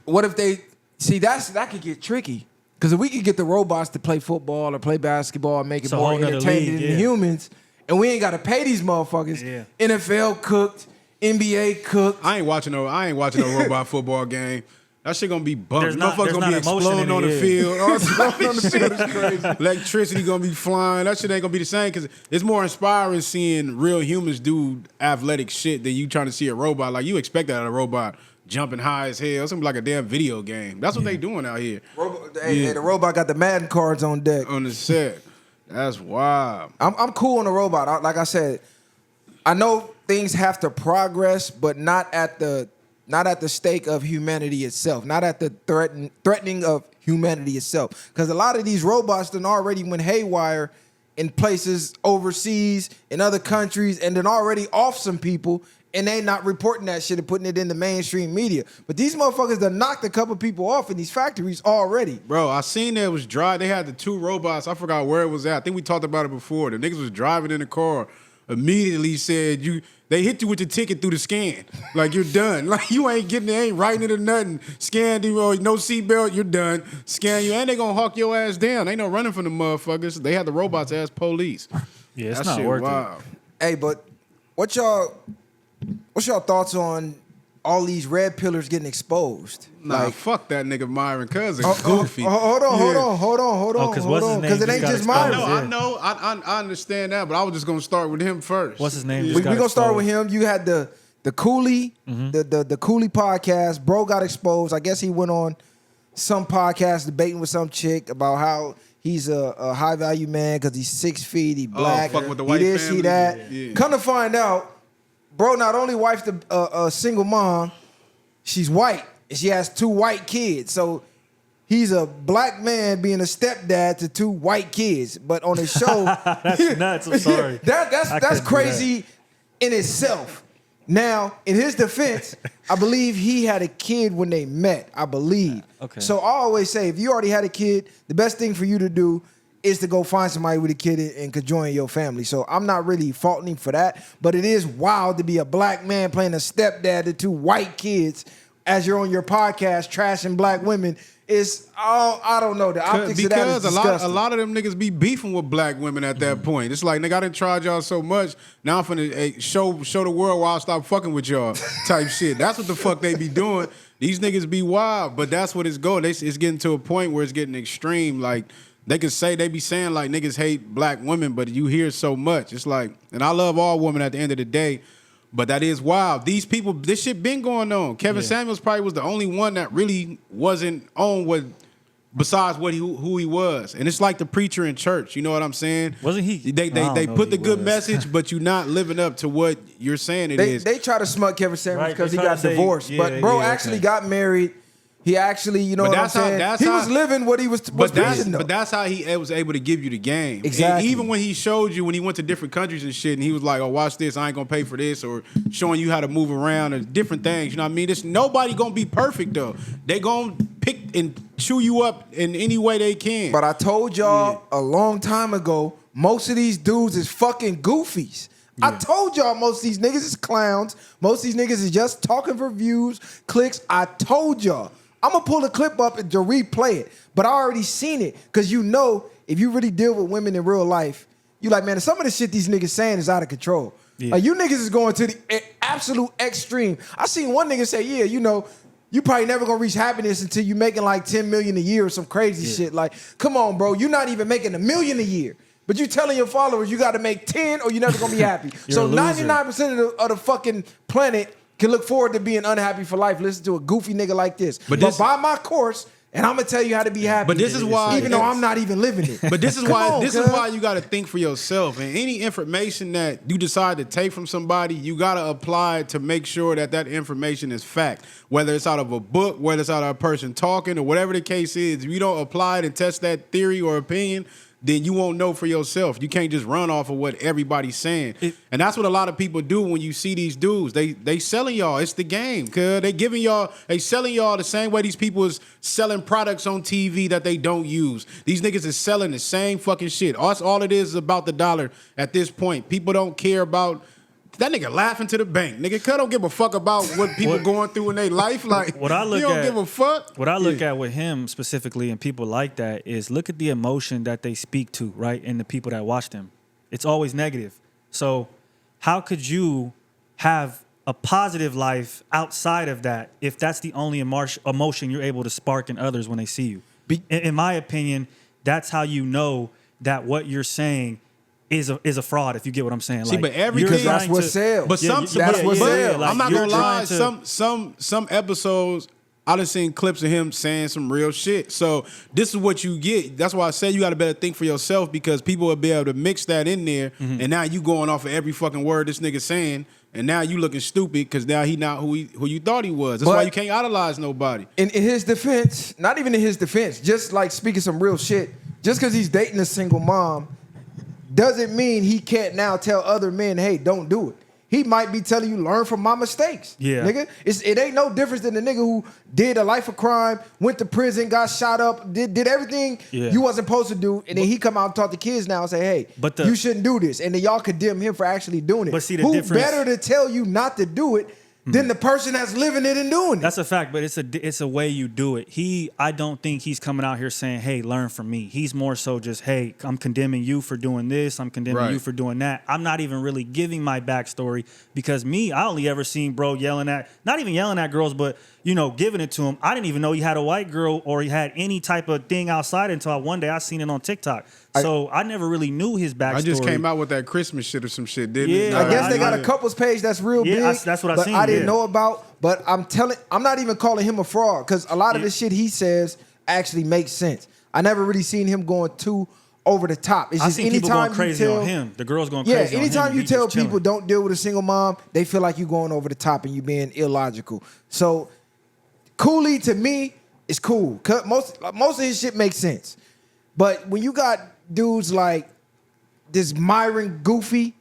what if they see that could get tricky? Because if we could get the robots to play football or play basketball and make it It's a more whole nother entertaining league, than yeah. humans, and we ain't got to pay these motherfuckers. Yeah. NFL cooked, NBA cooked. I ain't watching no robot football game. That shit gonna be bumped. There's not- Motherfuckers there's gonna be not emotion exploding in on it, the yeah. field. Oh, exploding on the field is crazy. Electricity gonna be flying. That shit ain't gonna be the same because it's more inspiring seeing real humans do athletic shit than you trying to see a robot. Like you expect that out of a robot jumping high as hell. It's gonna be like a damn video game. That's what they doing out here Hey, the robot got the Madden cards on deck. on the set. That's wild. I'm cool on the robot. Like I said, I know things have to progress, but not at the stake of humanity itself, not at the threatening of humanity itself. Because a lot of these robots done already went haywire in places overseas, in other countries, and then already off some people, and they not reporting that shit and putting it in the mainstream media. But these motherfuckers done knocked a couple people off in these factories already. Bro, I seen that it was dry. They had the two robots. I forgot where it was at. I think we talked about it before. The niggas was driving in the car. Immediately said they hit you with the ticket through the scan. Like you're done. Like you ain't writing it or nothing. Scan you, no seatbelt, you're done. Scan you, and they gonna hawk your ass down. Ain't no running from the motherfuckers. They had the robots as police. Yeah, it's That not shit worth wild. Hey, but what's y'all thoughts on all these red pillars getting exposed? Nah, fuck that nigga Myron, cuz it's Oh, goofy. hold on. Oh, 'cause what's his name Because it just ain't got just exposed. Myron. Yeah. I understand that, but I was just gonna start with him first. What's his name? We gonna start with him. You had the Cooley, the Cooley podcast. Bro got exposed. I guess he went on some podcast debating with some chick about how he's a high value man because he's 6 feet, he black, fuck with the he white this, he family? that. Yeah. Come to find out, bro not only wifed a single mom, she's white and she has 2 white kids. So he's a black man being a stepdad to 2 white kids. But on his show, That's nuts. I'm sorry. that's couldn't do crazy in itself. Now, in his defense, I believe he had a kid when they met. I believe. Okay. So I always say, if you already had a kid, the best thing for you to do is to go find somebody with a kid and could join your family. So I'm not really faulting him for that, but it is wild to be a black man playing a stepdad to 2 white kids as you're on your podcast trashing black women. It's I don't know. The optics of that is Because a disgusting. lot of them niggas be beefing with black women at that point. It's like, nigga, I done tried y'all so much. Now I'm finna show the world why I stop fucking with y'all type shit. That's what the fuck they be doing. These niggas be wild, but that's what it's going. It's getting to a point where it's getting extreme. Like they be saying like niggas hate black women, but you hear so much. It's like, and I love all women at the end of the day. But that is wild. These people, this shit been going on. Kevin Samuels probably was the only one that really wasn't on besides who he was. And it's like the preacher in church. You know what I'm saying? Wasn't he? They I don't know put if the he good was. message, but you're not living up to what you're saying it is. They try to smut Kevin Samuels Right, because they he try got to say- divorced. yeah, but bro yeah, actually okay. got married. He actually, you know But what I'm that's how- saying? that's He how- was living what he was preaching, though. But that's how he was able to give you the game. Exactly. And even when he showed you, when he went to different countries and shit, and he was like, "Oh, watch this, I ain't gonna pay for this," or showing you how to move around and different things. You know what I mean? It's nobody gonna be perfect though. They gonna pick and chew you up in any way they can. But I told y'all a long time ago, most of these dudes is fucking goofies. I told y'all most of these niggas is clowns. Most of these niggas is just talking for views, clicks. I told y'all. I'm going to pull the clip up and to replay it. But I already seen it. Because you know, if you really deal with women in real life, you like, man, some of the shit these niggas saying is out of control. Yeah. Like, you niggas is going to the absolute extreme. I seen one nigga say, yeah, you know, you probably never gonna reach happiness until you making like 10 million a year or some crazy shit. Like, come on, bro, you're not even making $1 million a year. But you telling your followers you got to make 10 or you're never gonna be happy. You're So a loser. 99% of the fucking planet can look forward to being unhappy for life. Listen to a goofy nigga like this. But this- buy my course, And I'm gonna tell you how to be happy. But this is why, even though I'm not even living it. But this is Come why on, this cuz. is why you got to think for yourself. And any information that you decide to take from somebody, you got to apply to make sure that that information is fact. Whether it's out of a book, whether it's out of a person talking, or whatever the case is, if you don't apply it and test that theory or opinion, then you won't know for yourself. You can't just run off of what everybody's saying. And that's what a lot of people do when you see these dudes. They selling y'all. It's the game. Cause they selling y'all the same way these people is selling products on TV that they don't use. These niggas is selling the same fucking shit. All it is about the dollar at this point. People don't care about that nigga laughing to the bank. Nigga, cuz don't give a fuck about what people going through in their life. Like, What I look you don't at- give a fuck. What I look at with him specifically and people like that is look at the emotion that they speak to, right? And the people that watch them. It's always negative. So how could you have a positive life outside of that if that's the only emotion you're able to spark in others when they see you? In my opinion, that's how you know that what you're saying is a fraud, if you get what I'm saying. See, Like, but everything- you're Because that's trying what to- sells. But some, that's what sells. like, I'm not you're gonna lie. trying to- Some episodes, I done seen clips of him saying some real shit. So this is what you get. That's why I say you got to better think for yourself, because people will be able to mix that in there, and now you going off of every fucking word this nigga saying, and now you looking stupid because now he not who you thought he was. That's why you can't idolize nobody. In his defense, not even in his defense, just like speaking some real shit, just because he's dating a single mom doesn't mean he can't now tell other men, hey, don't do it. He might be telling you, learn from my mistakes. Yeah. Nigga. It ain't no difference than the nigga who did a life of crime, went to prison, got shot up, did everything you wasn't supposed to do, and then he come out and talk to kids now and say, hey, you shouldn't do this. And then y'all condemn him for actually doing it. But see, the who difference- better to tell you not to do it than the person that's living it and doing it? That's a fact, but it's a way you do it. I don't think he's coming out here saying, hey, learn from me. He's more so just, hey, I'm condemning you for doing this. I'm condemning you for doing that. I'm not even really giving my backstory because I only ever seen bro not even yelling at girls, but, giving it to him. I didn't even know he had a white girl or he had any type of thing outside until one day I seen it on TikTok. So I never really knew his backstory. I just came out with that Christmas shit or some shit, didn't it? Yeah, I guess they got a couples page that's real big. That's what I but seen, I didn't yeah. know about. But I'm not even calling him a fraud because a lot of the shit he says actually makes sense. I never really seen him going too over the top. It's I just seen people anytime going crazy you tell, on him. The girls going crazy on him. anytime you He tell just chilling. people don't deal with a single mom, they feel like you going over the top and you being illogical. So Cooley to me is cool. Most of his shit makes sense. But when you got dudes like this Myron Goofy,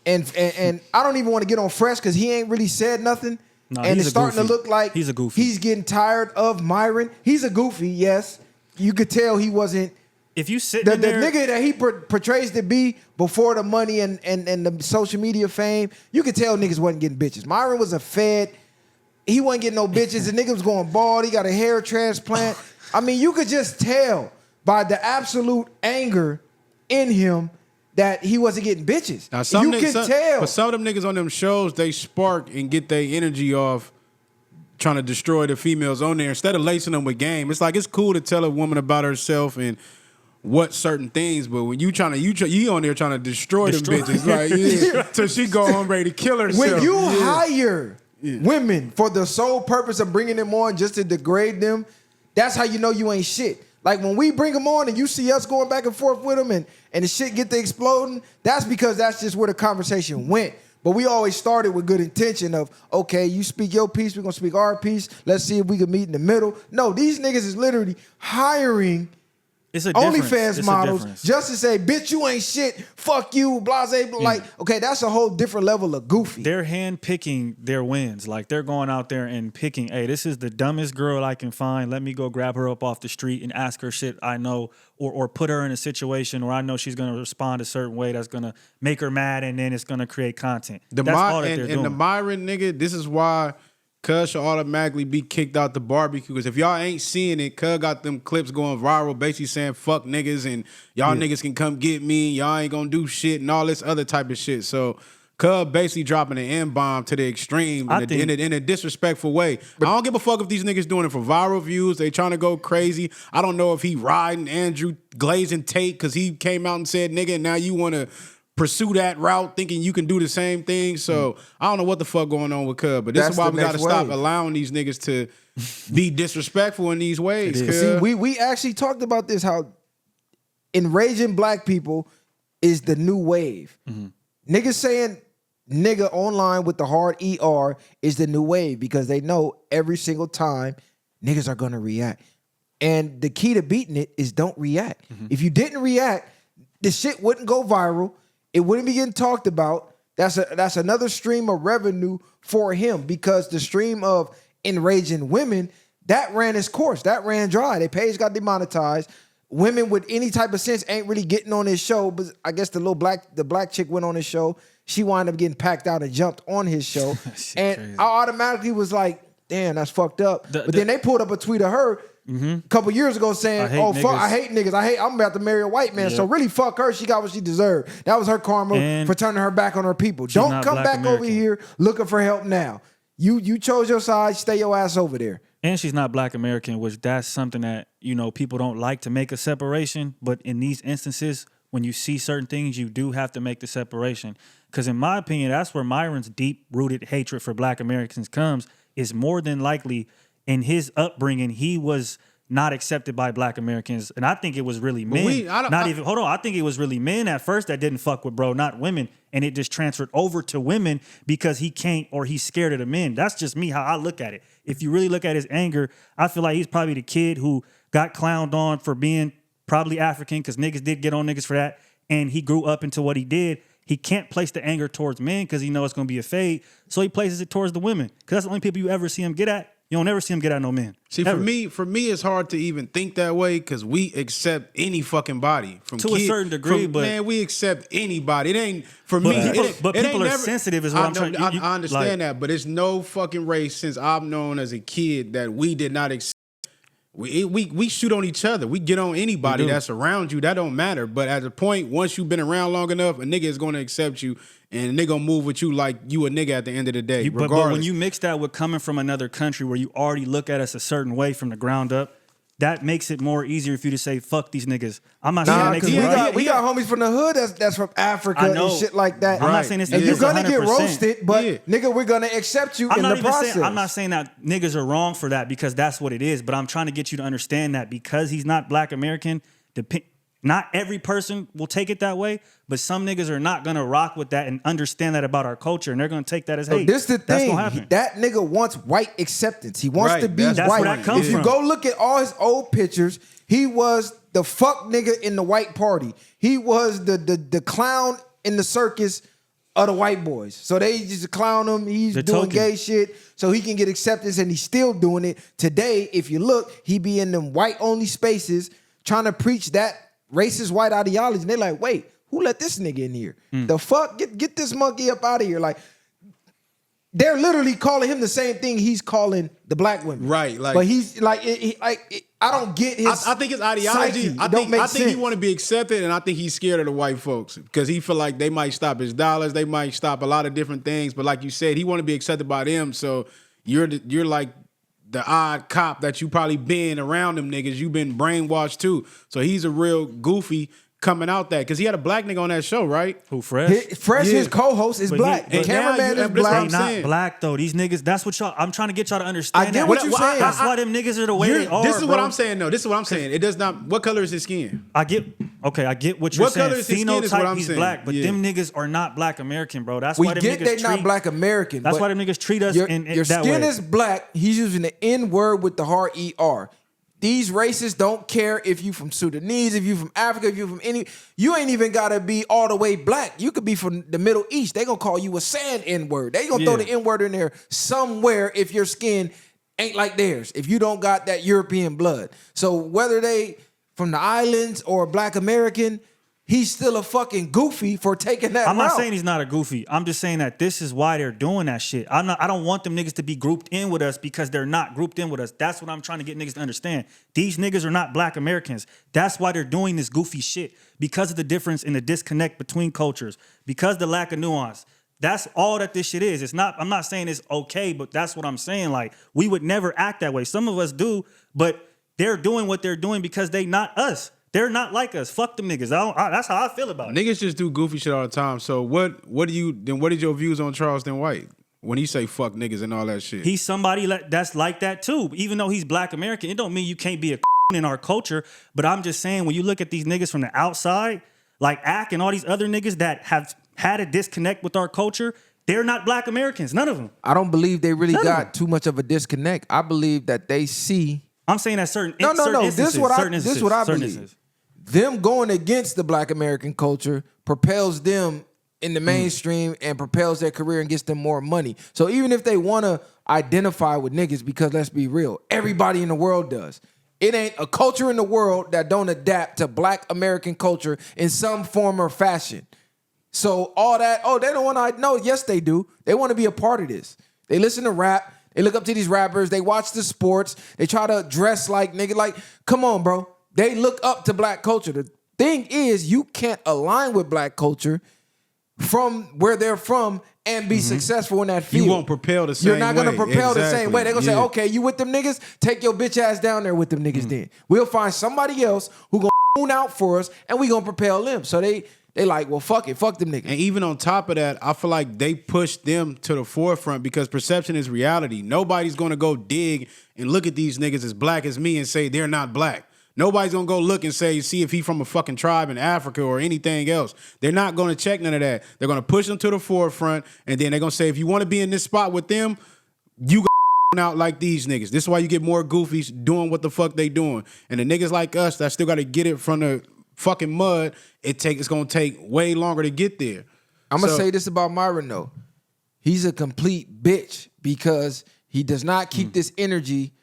and I don't even want to get on Fresh because he ain't really said nothing. No, and he's it's a starting to goofy. look like He's a goofy. he's getting tired of Myron. He's a goofy, yes. You could tell he wasn't If you sit the in there, nigga that he portrays to be before the money and the social media fame. You could tell niggas wasn't getting bitches. Myron was a fed. He wasn't getting no bitches. The nigga was going bald. He got a hair transplant. I mean, you could just tell by the absolute anger in him that he wasn't getting bitches. Now, You can tell. But some of them niggas on them shows, they spark and get their energy off trying to destroy the females on there instead of lacing them with game. It's like it's cool to tell a woman about herself and what certain things, but when you on there trying to destroy them bitches, like till she go home ready to kill herself. When you hire women for the sole purpose of bringing them on just to degrade them, that's how you know you ain't shit. Like when we bring them on and you see us going back and forth with them and the shit get to exploding, that's because that's just where the conversation went. But we always started with good intention of, okay, you speak your piece, we're going to speak our piece. Let's see if we can meet in the middle. No, these niggas is literally hiring it's a difference. OnlyFans It's models a difference. just to say, bitch, you ain't shit. Fuck you, blase. Like, okay, that's a whole different level of goofy. They're hand picking their wins. Like they're going out there and picking, hey, this is the dumbest girl I can find. Let me go grab her up off the street and ask her shit I know, or put her in a situation where I know she's gonna respond a certain way that's gonna make her mad, and then it's gonna create content. That's all that they're doing. And the Myron nigga, this is why Cuz should automatically be kicked out the barbecue. Because if y'all ain't seeing it, Cuz got them clips going viral basically saying fuck niggas and y'all niggas can come get me. Y'all ain't gonna do shit and all this other type of shit. So Cuz basically dropping an M-bomb to the extreme in a disrespectful way. I don't give a fuck if these niggas doing it for viral views. They trying to go crazy. I don't know if he riding Andrew Glazing Tate because he came out and said nigga and now you want to pursue that route thinking you can do the same thing. So I don't know what the fuck going on with Cub, but this That's is why the we got to next stop wave. allowing these niggas to be disrespectful in these ways. It is. See, we actually talked about this, how enraging black people is the new wave. Niggas saying nigga online with the hard ER is the new wave because they know every single time niggas are gonna react. And the key to beating it is don't react. If you didn't react, the shit wouldn't go viral. It wouldn't be getting talked about. That's another stream of revenue for him because the stream of enraging women, that ran its course. That ran dry. Their page got demonetized. Women with any type of sense ain't really getting on his show, but I guess the black chick went on his show. She wound up getting packed out and jumped on his show. And crazy. I automatically was like, damn, that's fucked up. But then they pulled up a tweet of her a couple years ago saying, fuck, I hate niggas. I'm about to marry a white man. So really fuck her. She got what she deserved. That was her karma And for turning her back on her people. Don't not come Black back over American. here looking for help now. You chose your side, stay your ass over there. And she's not Black American, which that's something that, people don't like to make a separation. But in these instances, when you see certain things, you do have to make the separation. Because in my opinion, that's where Myron's deep-rooted hatred for Black Americans comes, is more than likely in his upbringing, he was not accepted by Black Americans. And I think it was really men. I think it was really men at first that didn't fuck with bro, not women. And it just transferred over to women because he can't or he's scared of the men. That's just me, how I look at it. If you really look at his anger, I feel like he's probably the kid who got clowned on for being probably African, because niggas did get on niggas for that. And he grew up into what he did. He can't place the anger towards men because he knows it's going to be a fade. So he places it towards the women because that's the only people you ever see him get at. You don't ever see him get at no men. See, Ever. for me, it's hard to even think that way because we accept any fucking body from To a certain degree, but man, we accept anybody. It ain't for But me. people- it, but it people ain't are never, sensitive is what I'm trying- I understand like- that, but it's no fucking race since I've known as a kid that we did not accept. We shoot on each other. We get on anybody that's around you. That don't matter. But at the point, once you've been around long enough, a nigga is going to accept you, and they gonna move with you like you a nigga at the end of the day. But when you mix that with coming from another country where you already look at us a certain way from the ground up, that makes it more easier for you to say, fuck these niggas. I'm not saying that Nah, makes because it right. we got homies from the hood that's from Africa I know. and shit like that. I'm not saying it's and you're gonna get 100%. roasted, but Yeah. nigga, we're gonna accept you I'm in not the even process. saying I'm not saying that niggas are wrong for that because that's what it is. But I'm trying to get you to understand that because he's not Black American, not every person will take it that way. But some niggas are not gonna rock with that and understand that about our culture, and they're gonna take that as So hate. this the That's thing. gonna happen. That nigga wants white acceptance. He wants Right, to be that's white. where that comes if you from. go look at all his old pictures, he was the fuck nigga in the white party. He was the clown in the circus of the white boys. So they just clown him. He's The doing token. gay shit so he can get acceptance, and he's still doing it. Today, if you look, he be in them white-only spaces trying to preach that racist white ideology. And they're like, wait, who let this nigga in here? The fuck? Get this monkey up out of here. Like, they're literally calling him the same thing he's calling the black women. Right, like- but he's like, I don't get his. I think his ideology. psyche. It don't make I think he sense. want to be accepted, and I think he's scared of the white folks because he feel like they might stop his dollars, they might stop a lot of different things. But like you said, he want to be accepted by them. So you're like the odd cop that you probably been around them niggas. You've been brainwashed too. So he's a real goofy coming out that because he had a black nigga on that show, right? Who Fresh? Fresh, Yeah. his co-host is But black. he- The but now cameraman you- is but that's They what black. I'm not saying. black though. These niggas. That's what y'all. I'm trying to get y'all to understand. I get that. what you're saying. That's why them niggas are the way they are. This is what bro. I'm saying. No, this is what I'm saying. It does not. What color is his skin? I get what you're What saying. color is his skin is what Phenotype, I'm he's saying. black, but Yeah. them niggas are not Black American, bro. That's We why them get niggas they treat, not black American. That's but why them niggas treat us your, in your that skin way. is black. He's using the N word with the hard ER. These racists don't care if you from Sudanese, if you from Africa, if you from any. You ain't even gotta be all the way black. You could be from the Middle East. They gonna call you a sand N word. They gonna throw the N word in there somewhere if your skin ain't like theirs. If you don't got that European blood. So whether they from the islands or Black American, he's still a fucking goofy for taking that I'm not route. saying he's not a goofy. I'm just saying that this is why they're doing that shit. I don't want them niggas to be grouped in with us because they're not grouped in with us. That's what I'm trying to get niggas to understand. These niggas are not Black Americans. That's why they're doing this goofy shit. Because of the difference in the disconnect between cultures. Because the lack of nuance. That's all that this shit is. It's not, I'm not saying it's okay, but that's what I'm saying. Like, we would never act that way. Some of us do, but they're doing what they're doing because they not us. They're not like us. Fuck them niggas. That's how I feel about it. Niggas just do goofy shit all the time. So what is your views on Charleston White? when he say fuck niggas and all that shit. He's somebody that's like that too. Even though he's Black American, it don't mean you can't be a in our culture. But I'm just saying, when you look at these niggas from the outside, like Ack and all these other niggas that have had a disconnect with our culture, they're not Black Americans. None of them. I don't believe they really got too much of a disconnect. I believe that they see. I'm saying that certain No. instances, This is what I believe. instances. Them going against the Black American culture propels them in the mainstream and propels their career and gets them more money. So even if they want to identify with niggas, because let's be real, everybody in the world does. It ain't a culture in the world that don't adapt to Black American culture in some form or fashion. So all that, they don't want to know. Yes, they do. They want to be a part of this. They listen to rap. They look up to these rappers. They watch the sports. They try to dress like nigga. Like, come on, bro. They look up to Black culture. The thing is, you can't align with Black culture from where they're from and be successful in that field. You won't propel the same way. You're not going to propel the same way. They're going to say, Yeah. okay, you with them niggas? Take your bitch ass down there with them niggas then. We'll find somebody else who going to moon out for us and we going to propel them. So they like, well, fuck it. Fuck them niggas. And even on top of that, I feel like they push them to the forefront because perception is reality. Nobody's going to go dig and look at these niggas as Black as me and say they're not Black. Nobody's going to go look and say, see if he from a fucking tribe in Africa or anything else. They're not going to check none of that. They're going to push them to the forefront, and then they're going to say, if you want to be in this spot with them, you got out like these niggas. This is why you get more goofies doing what the fuck they doing. And the niggas like us that still got to get it from the fucking mud, it's going to take way longer to get there. I'm going to say this about Myron, though. He's a complete bitch because he does not keep this energy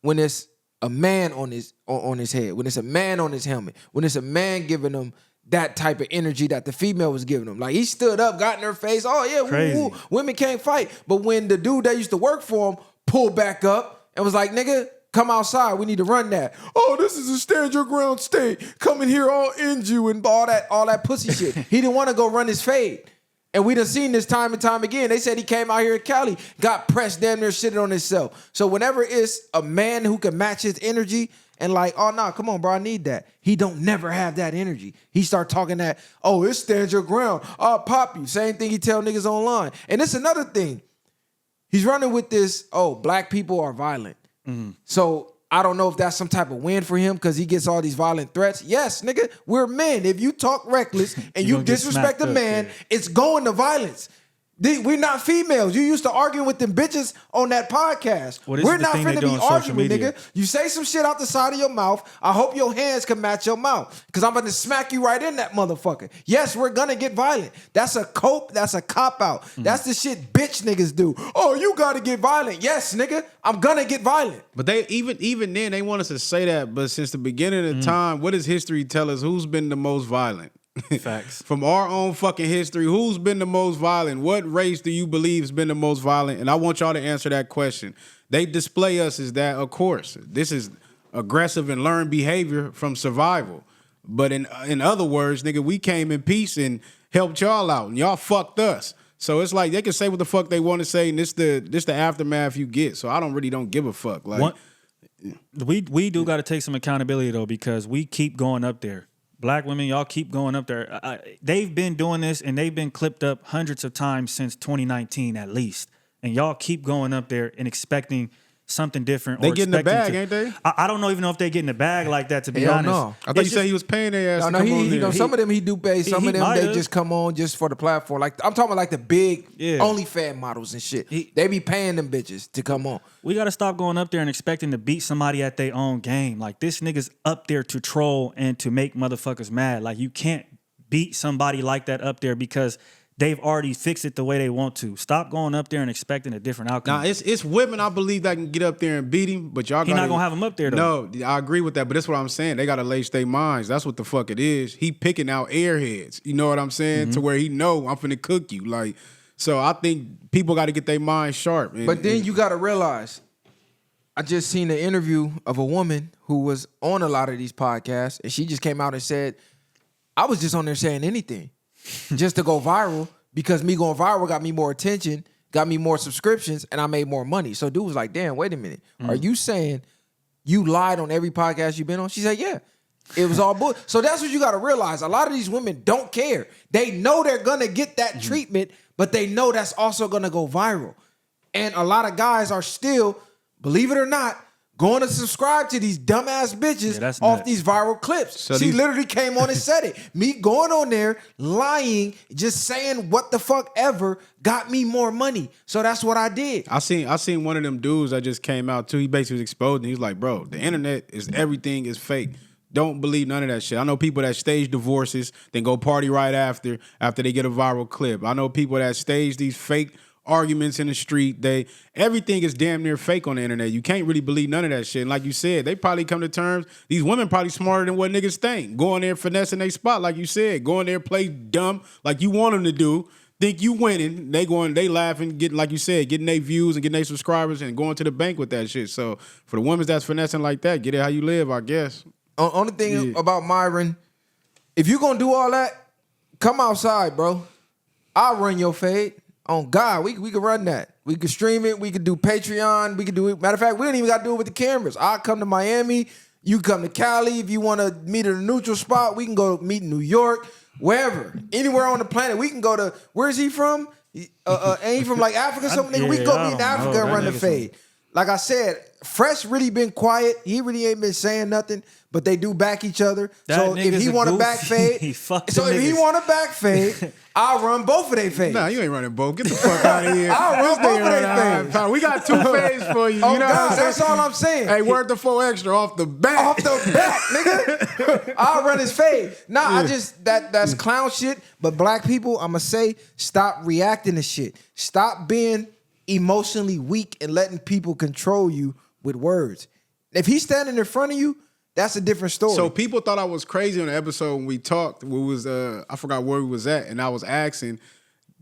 when it's a man on his head, when it's a man on his helmet, when it's a man giving him that type of energy that the female was giving him. Like, he stood up, got in her face, oh yeah, woo, woo, women can't fight. But when the dude that used to work for him pulled back up and was like, nigga, come outside, we need to run that. Oh, this is a stand your ground state. Come in here, I'll end you and all that pussy shit. He didn't want to go run his fade. And we done seen this time and time again. They said he came out here in Cali, got pressed, damn near shitted on himself. So whenever it's a man who can match his energy and like, oh, nah, come on, bro, I need that. He don't never have that energy. He start talking that, oh, it stands your ground. I'll pop you. Same thing he tell niggas online. And it's another thing. He's running with this, oh, Black people are violent. So I don't know if that's some type of win for him because he gets all these violent threats. Yes, nigga, we're men. If you talk reckless and you disrespect a man, it's going to violence. We're not females. You used to argue with them bitches on that podcast. Well, we're not finna be arguing, media. nigga. You say some shit out the side of your mouth. I hope your hands can match your mouth because I'm going to smack you right in that motherfucker. Yes, we're going to get violent. That's a cope. That's a cop-out. That's the shit bitch niggas do. Oh, you got to get violent. Yes, nigga. I'm going to get violent. But they even then, they want us to say that. But since the beginning of the time, what does history tell us? Who's been the most violent? Facts. From our own fucking history, who's been the most violent? What race do you believe has been the most violent? And I want y'all to answer that question. They display us as that, of course. This is aggressive and learned behavior from survival. But in other words, nigga, we came in peace and helped y'all out, and y'all fucked us. So it's like they can say what the fuck they want to say, and this the aftermath you get. So I don't give a fuck. Like we do got to take some accountability though, because we keep going up there. Black women, y'all keep going up there. They've been doing this, and they've been clipped up hundreds of times since 2019 at least. And y'all keep going up there and expecting something different. They get in the bag, ain't they? I don't even know if they get in the bag like that, to be Hell honest. no. I thought you said he was paying their ass. No, some of them he do pay. Some of them might they have. just come on just for the platform. Like I'm talking about like the big OnlyFans models and shit. They be paying them bitches to come on. We got to stop going up there and expecting to beat somebody at their own game. Like, this nigga's up there to troll and to make motherfuckers mad. Like, you can't beat somebody like that up there because they've already fixed it the way they want to. Stop going up there and expecting a different outcome. Now, it's women, I believe, that can get up there and beat him, but y'all He not going to have him up there, though. No, I agree with that, but that's what I'm saying. They got to lace their minds. That's what the fuck it is. He picking out airheads. You know what I'm saying? To where he know I'm finna cook you. Like, so I think people got to get their minds sharp. But then you got to realize, I just seen an interview of a woman who was on a lot of these podcasts, and she just came out and said, I was just on there saying anything just to go viral because me going viral got me more attention, got me more subscriptions, and I made more money. So dude was like, damn, wait a minute. Are you saying you lied on every podcast you've been on? She said, yeah. It was all bullshit. So that's what you got to realize. A lot of these women don't care. They know they're going to get that treatment but they know that's also gonna go viral. And a lot of guys are still, believe it or not, going to subscribe to these dumbass bitches off these viral clips. So she literally came on and said it. Me going on there, lying, just saying what the fuck ever got me more money. So that's what I did. I seen one of them dudes that just came out too. He basically was exposed and he was like, bro, the internet is everything is fake. Don't believe none of that shit. I know people that stage divorces, then go party right after they get a viral clip. I know people that stage these fake arguments in the street. Everything is damn near fake on the internet. You can't really believe none of that shit. And like you said, they probably come to terms. These women probably smarter than what niggas think. Go in there finessing their spot, like you said. Go in there play dumb like you want them to do. Think you winning. They laughing, getting, like you said, getting their views and getting their subscribers and going to the bank with that shit. So for the women that's finessing like that, get it how you live, I guess. Only thing about Myron, if you gonna do all that, come outside, bro. I'll run your fade. On God, we could run that. We could stream it. We could do Patreon. We could do it. Matter of fact, we don't even got to do it with the cameras. I'll come to Miami. You come to Cali. If you want to meet at a neutral spot, we can go meet in New York, wherever. Anywhere on the planet. We can go to, where's he from? Ain't he from like Africa or something? Nigga, we can go meet in Africa and run the fade. Like I said, Fresh really been quiet. He really ain't been saying nothing, but they do back each other. So if he want to back fade, if he want to back fade, I'll run both of their fades. Nah, you ain't running both. Get the fuck out of here. I'll run both of their fades. We got 2 fades for you. Oh, you know God, that's all I'm saying. Hey, word the 4 extra off the back. Off the back, nigga. I'll run his fade. Nah, I just, that's clown shit. But black people, I'ma say, stop reacting to shit. Stop being emotionally weak and letting people control you with words. If he's standing in front of you, that's a different story. So people thought I was crazy on the episode when we talked. We was I forgot where we was at, and I was asking,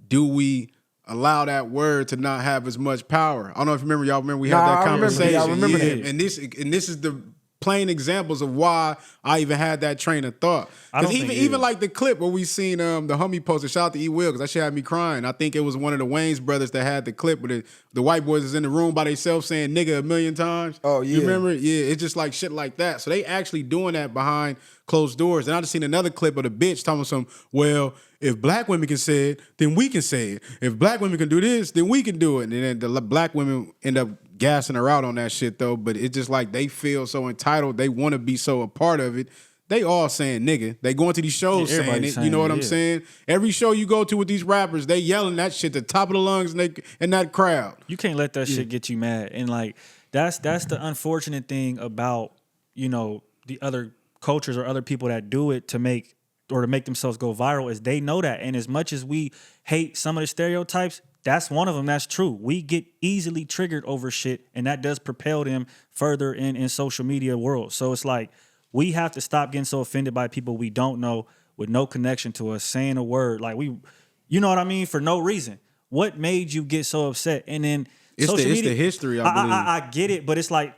do we allow that word to not have as much power? I don't know if you remember. Y'all remember we had that conversation. I remember that. And this is the plain examples of why I even had that train of thought. Because even like the clip where we seen the homie posted, shout out to E Will, because that shit had me crying. I think it was one of the Wayne's brothers that had the clip where the white boys is in the room by themselves saying nigga 1,000,000 times. Oh, yeah. You remember? Yeah, it's just like shit like that. So they actually doing that behind closed doors. And I just seen another clip of the bitch talking some, well, if black women can say it, then we can say it. If black women can do this, then we can do it. And then the black women end up gassing her out on that shit though. But it's just like they feel so entitled. They want to be so a part of it. They all saying nigga. They going to these shows saying it. You know what I'm saying? Every show you go to with these rappers, they yelling that shit at the top of the lungs in that crowd. You can't let that shit get you mad. And like that's the unfortunate thing about, you know, the other cultures or other people that do it to make themselves go viral is they know that. And as much as we hate some of the stereotypes, that's one of them. That's true. We get easily triggered over shit, and that does propel them further in social media world. So it's like we have to stop getting so offended by people we don't know with no connection to us saying a word like you know what I mean, for no reason. What made you get so upset? And then it's social media, the history. I believe. I get it, but it's like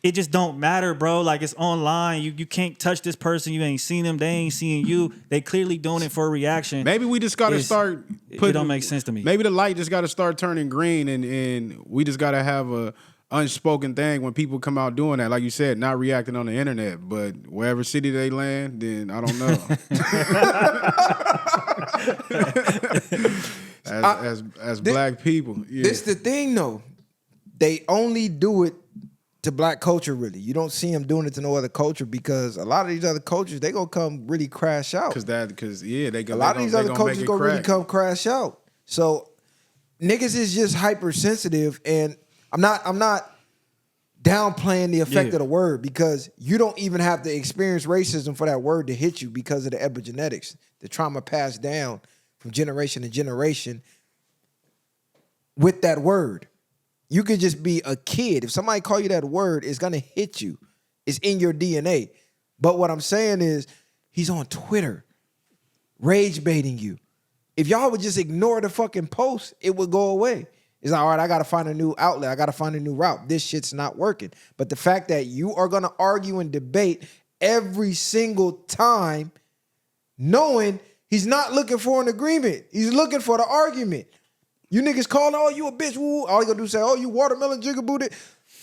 it just don't matter, bro. Like it's online. You can't touch this person. You ain't seen them. They ain't seeing you. They clearly doing it for a reaction. Maybe we just got to start putting. It don't make sense to me. Maybe the light just got to start turning green, and we just got to have a unspoken thing when people come out doing that. Like you said, not reacting on the internet, but wherever city they land, then I don't know. as black people, yeah. This the thing though. They only do it to black culture, really. You don't see them doing it to no other culture because a lot of these other cultures, they gonna come really crash out. They go. A lot of these other cultures gonna really come crash out. So niggas is just hypersensitive, and I'm not downplaying the effect of the word because you don't even have to experience racism for that word to hit you because of the epigenetics, the trauma passed down from generation to generation with that word. You could just be a kid. If somebody call you that word, it's gonna hit you. It's in your DNA. But what I'm saying is, he's on Twitter, rage baiting you. If y'all would just ignore the fucking post, it would go away. It's like, all right, I gotta find a new outlet. I gotta find a new route. This shit's not working. But the fact that you are gonna argue and debate every single time, knowing he's not looking for an agreement. He's looking for the argument. You niggas calling, oh, you a bitch, woo. All you gonna do is say, oh, you watermelon jigabooted.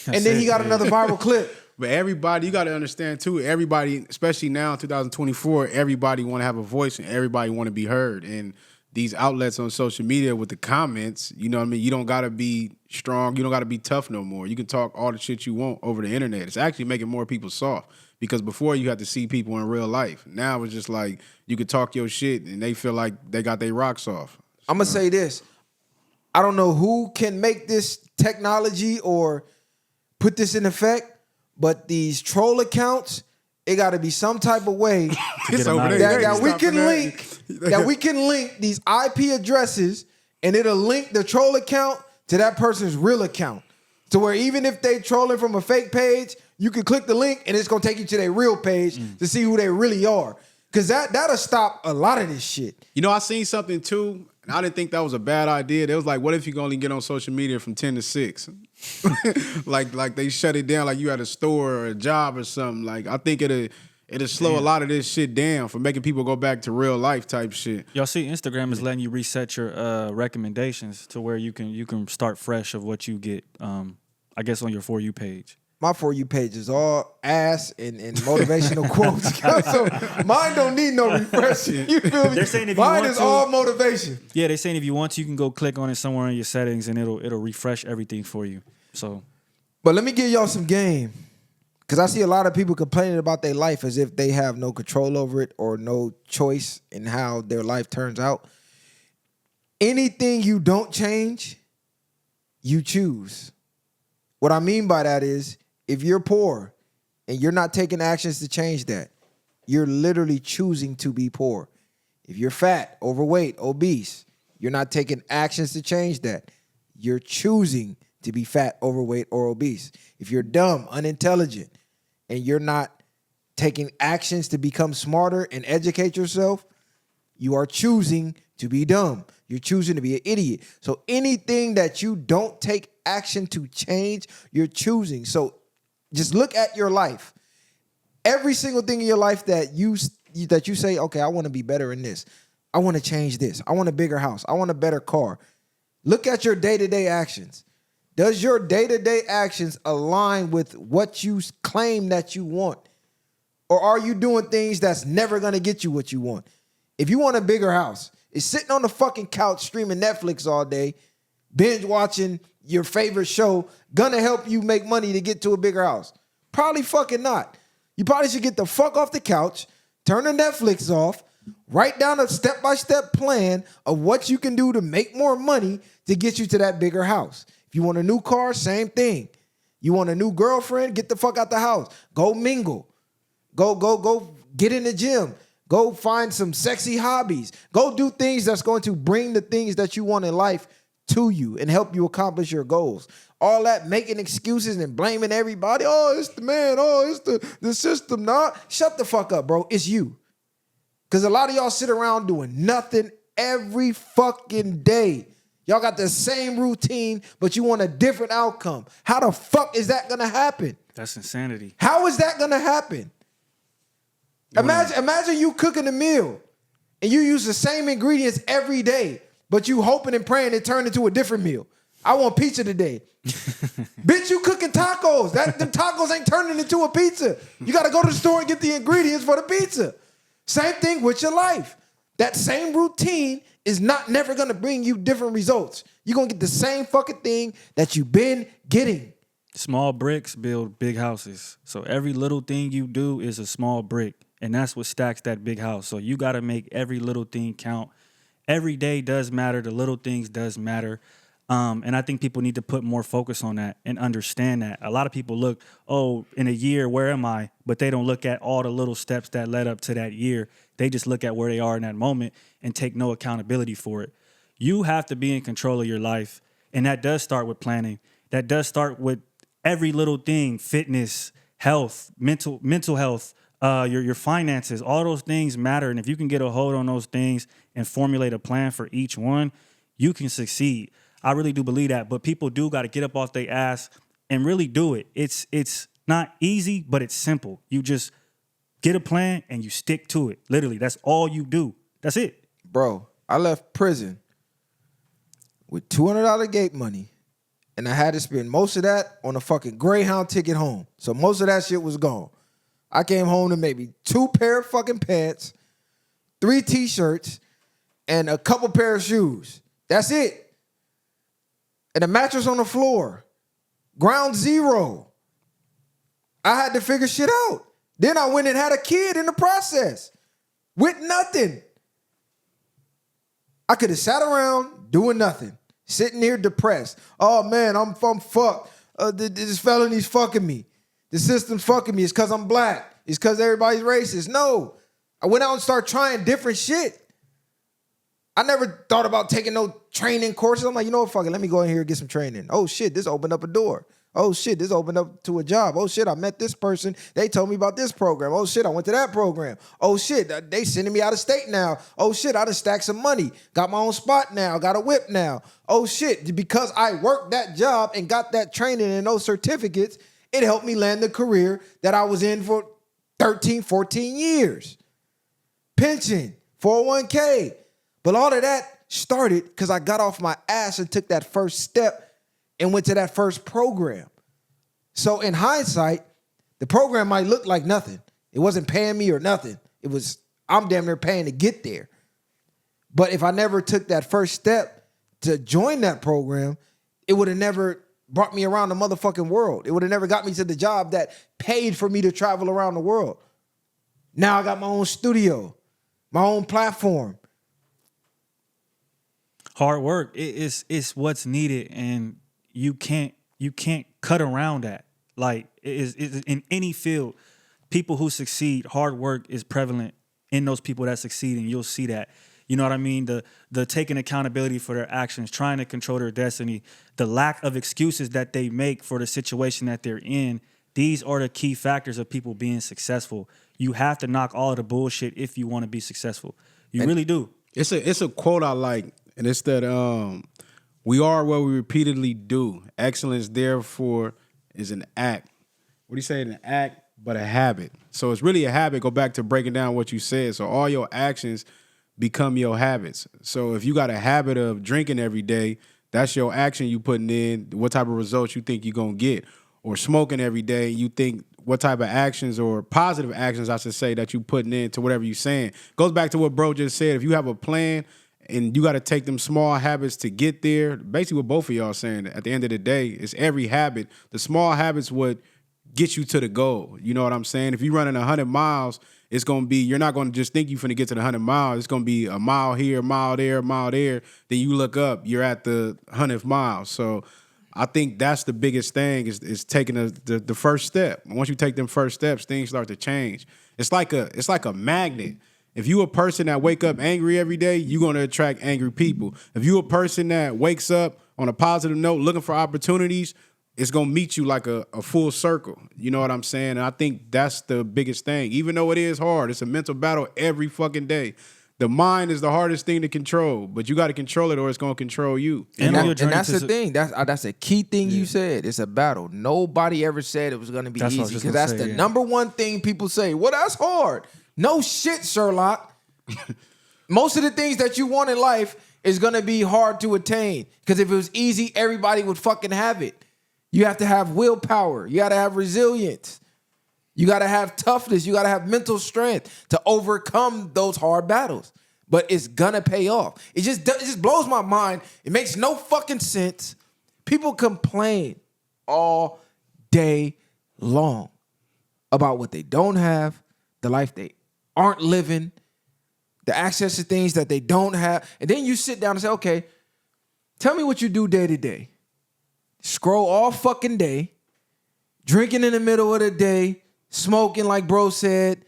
And then he got another viral clip. But everybody, you got to understand too, everybody, especially now in 2024, everybody want to have a voice and everybody want to be heard. And these outlets on social media with the comments, you know what I mean? You don't gotta be strong, you don't gotta be tough no more. You can talk all the shit you want over the internet. It's actually making more people soft. Because before you had to see people in real life. Now it's just like you could talk your shit and they feel like they got their rocks off. I'm gonna say this. I don't know who can make this technology or put this in effect, but these troll accounts, it got to be some type of way that we can link these IP addresses, and it'll link the troll account to that person's real account. To where even if they trolling from a fake page, you can click the link and it's gonna take you to their real page to see who they really are. Cause that'll stop a lot of this shit. You know, I seen something too, and I didn't think that was a bad idea. They was like, what if you can only get on social media from 10 to 6? like they shut it down like you at a store or a job or something. Like, I think it'll slow a lot of this shit down for making people go back to real life type shit. Y'all see Instagram is letting you reset your recommendations to where you can start fresh of what you get, I guess, on your For You page. My For You page is all ass and motivational quotes. So mine don't need no refreshing. You feel me? They're saying if you mine want is to, all motivation. Yeah, they're saying if you want to, you can go click on it somewhere in your settings and it'll refresh everything for you. So, but let me give y'all some game. Because I see a lot of people complaining about their life as if they have no control over it or no choice in how their life turns out. Anything you don't change, you choose. What I mean by that is, if you're poor and you're not taking actions to change that, you're literally choosing to be poor. If you're fat, overweight, obese, you're not taking actions to change that. You're choosing to be fat, overweight, or obese. If you're dumb, unintelligent, and you're not taking actions to become smarter and educate yourself, you are choosing to be dumb. You're choosing to be an idiot. So anything that you don't take action to change, you're choosing. So just look at your life. Every single thing in your life that you say, okay, I want to be better in this. I want to change this. I want a bigger house. I want a better car. Look at your day-to-day actions. Does your day-to-day actions align with what you claim that you want? Or are you doing things that's never going to get you what you want? If you want a bigger house, is sitting on the fucking couch streaming Netflix all day, binge watching your favorite show, gonna help you make money to get to a bigger house? Probably fucking not. You probably should get the fuck off the couch, turn the Netflix off, write down a step-by-step plan of what you can do to make more money to get you to that bigger house. If you want a new car, same thing. You want a new girlfriend, get the fuck out the house. Go mingle. Go get in the gym. Go find some sexy hobbies. Go do things that's going to bring the things that you want in life to you and help you accomplish your goals. All that making excuses and blaming everybody. Oh, it's the man. Oh, it's the system. Nah, shut the fuck up, bro. It's you. Because a lot of y'all sit around doing nothing every fucking day. Y'all got the same routine, but you want a different outcome. How the fuck is that going to happen? that's insanity. How is that going to happen? Imagine you cooking a meal and you use the same ingredients every day, but you hoping and praying it turn into a different meal. I want pizza today. Bitch, you cooking tacos. The tacos ain't turning into a pizza. You got to go to the store and get the ingredients for the pizza. Same thing with your life. That same routine is never going to bring you different results. You're going to get the same fucking thing that you've been getting. Small bricks build big houses. So every little thing you do is a small brick. And that's what stacks that big house. So you got to make every little thing count. Every day does matter. The little things does matter. And I think people need to put more focus on that and understand that. A lot of people look, oh, in a year, where am I? But they don't look at all the little steps that led up to that year. They just look at where they are in that moment and take no accountability for it. You have to be in control of your life. And that does start with planning. That does start with every little thing, fitness, health, mental health, your finances. All those things matter. And if you can get a hold on those things and formulate a plan for each one, you can succeed. I really do believe that. But people do got to get up off their ass and really do it. It's not easy, but it's simple. You just get a plan and you stick to it. Literally, that's all you do. That's it. Bro, I left prison with $200 gate money, and I had to spend most of that on a fucking Greyhound ticket home. So most of that shit was gone. I came home to maybe 2 pair of fucking pants, 3 T-shirts, and a couple pair of shoes. That's it. And a mattress on the floor. Ground zero. I had to figure shit out. Then I went and had a kid in the process with nothing. I could have sat around doing nothing, sitting here depressed. Oh man, I'm fucked. This felony's fucking me. The system's fucking me. It's because I'm black. It's because everybody's racist. No. I went out and started trying different shit. I never thought about taking no training courses. I'm like, you know what, fuck it. Let me go in here and get some training. Oh shit, this opened up a door. Oh shit, this opened up to a job. Oh shit, I met this person. They told me about this program. Oh shit, I went to that program. Oh shit, they sending me out of state now. Oh shit, I done stacked some money. Got my own spot now. Got a whip now. Oh shit, because I worked that job and got that training and those certificates, it helped me land the career that I was in for 13, 14 years. Pension, 401k. But all of that started because I got off my ass and took that first step and went to that first program. So in hindsight, the program might look like nothing. It wasn't paying me or nothing. It was, I'm damn near paying to get there. But if I never took that first step to join that program, it would have never brought me around the motherfucking world. It would have never got me to the job that paid for me to travel around the world. Now I got my own studio, my own platform. Hard work is what's needed, and you can't cut around that. Like it is in any field, people who succeed, hard work is prevalent in those people that succeed, and you'll see that. You know what I mean? The taking accountability for their actions, trying to control their destiny, the lack of excuses that they make for the situation that they're in. These are the key factors of people being successful. You have to knock all of the bullshit if you want to be successful. You really do. It's a quote I like, and it's that we are what we repeatedly do. Excellence, therefore, is an act. What do you say? An act, but a habit. So it's really a habit. Go back to breaking down what you said. So all your actions become your habits. So if you got a habit of drinking every day, that's your action you putting in, what type of results you think you're going to get. Or smoking every day, you think what type of actions or positive actions, I should say, that you putting into whatever you're saying. Goes back to what bro just said. If you have a plan and you got to take them small habits to get there, basically what both of y'all saying, at the end of the day, it's every habit. The small habits would get you to the goal. You know what I'm saying? If you're running 100 miles, it's going to be, you're not going to just think you're finna get to the 100 miles. It's going to be a mile here, a mile there, a mile there. Then you look up, you're at the 100th mile. So I think that's the biggest thing is taking the first step. Once you take them first steps, things start to change. It's like a magnet. If you a person that wake up angry every day, you're going to attract angry people. If you a person that wakes up on a positive note, looking for opportunities, it's going to meet you like a full circle. You know what I'm saying? And I think that's the biggest thing. Even though it is hard, it's a mental battle every fucking day. The mind is the hardest thing to control, but you got to control it or it's going to control you. And that's the thing. That's a key thing you said. It's a battle. Nobody ever said it was going to be easy because that's the number one thing people say. Well, that's hard. No shit, Sherlock. Most of the things that you want in life is going to be hard to attain because if it was easy, everybody would fucking have it. You have to have willpower. You got to have resilience. You got to have toughness. You got to have mental strength to overcome those hard battles. But it's going to pay off. It just blows my mind. It makes no fucking sense. People complain all day long about what they don't have, the life they aren't living, the access to things that they don't have. And then you sit down and say, okay, tell me what you do day to day. Scroll all fucking day, drinking in the middle of the day, smoking like bro said.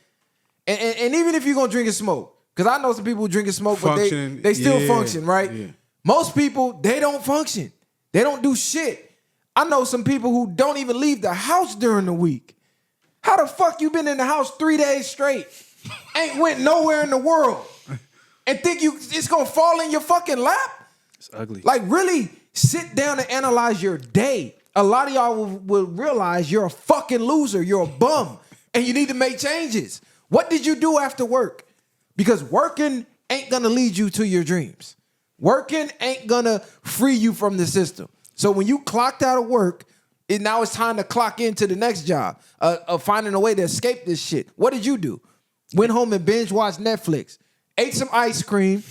And even if you're going to drink and smoke, because I know some people who drink and smoke, but they still function, right? Yeah. Most people, they don't function. They don't do shit. I know some people who don't even leave the house during the week. How the fuck you been in the house 3 days straight? Ain't went nowhere in the world. And think it's going to fall in your fucking lap? It's ugly. Like really sit down and analyze your day. A lot of y'all will realize you're a fucking loser. You're a bum. And you need to make changes. What did you do after work? Because working ain't going to lead you to your dreams. Working ain't going to free you from the system. So when you clocked out of work, now it's time to clock into the next job of finding a way to escape this shit. What did you do? Went home and binge watched Netflix. Ate some ice cream.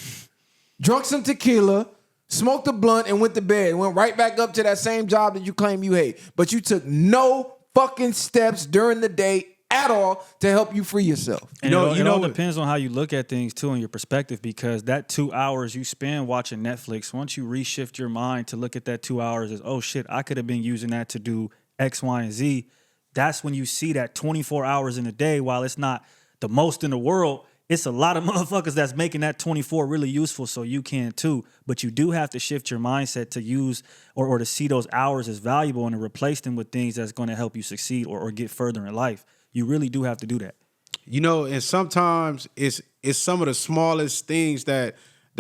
drunk some tequila, smoked a blunt, and went to bed. And went right back up to that same job that you claim you hate. But you took no fucking steps during the day at all to help you free yourself. And it all depends on how you look at things too and your perspective, because that 2 hours you spend watching Netflix, once you reshift your mind to look at that 2 hours as, oh shit, I could have been using that to do X, Y, and Z. That's when you see that 24 hours in a day, while it's not the most in the world, it's a lot of motherfuckers that's making that 24 really useful, so you can too. But you do have to shift your mindset to use or to see those hours as valuable and to replace them with things that's going to help you succeed or get further in life. You really do have to do that. You know, and sometimes it's some of the smallest things that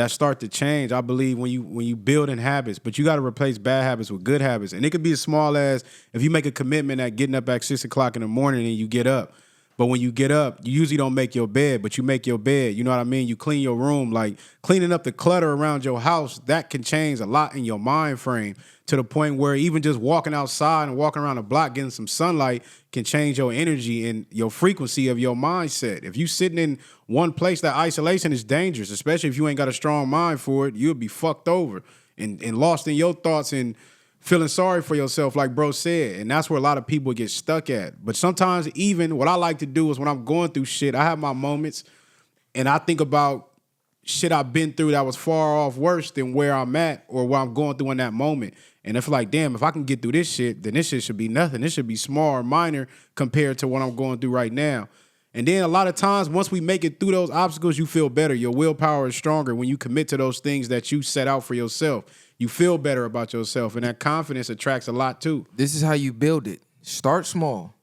start to change. I believe when you build in habits, but you got to replace bad habits with good habits. And it could be as small as if you make a commitment at getting up at 6 o'clock in the morning and you get up. But when you get up, you usually don't make your bed, but you make your bed. You know what I mean? You clean your room. Like cleaning up the clutter around your house, that can change a lot in your mind frame, to the point where even just walking outside and walking around the block, getting some sunlight, can change your energy and your frequency of your mindset. If you sitting in one place, that isolation is dangerous, especially if you ain't got a strong mind for it. You'll be fucked over and lost in your thoughts and feeling sorry for yourself, like bro said. And that's where a lot of people get stuck at. But sometimes even what I like to do is when I'm going through shit, I have my moments and I think about shit I've been through that was far off worse than where I'm at or where I'm going through in that moment. And it's like, damn, if I can get through this shit, then this shit should be nothing. This should be small or minor compared to what I'm going through right now. And then a lot of times, once we make it through those obstacles, you feel better. Your willpower is stronger when you commit to those things that you set out for yourself. You feel better about yourself, and that confidence attracts a lot too. This is how you build it. Start small.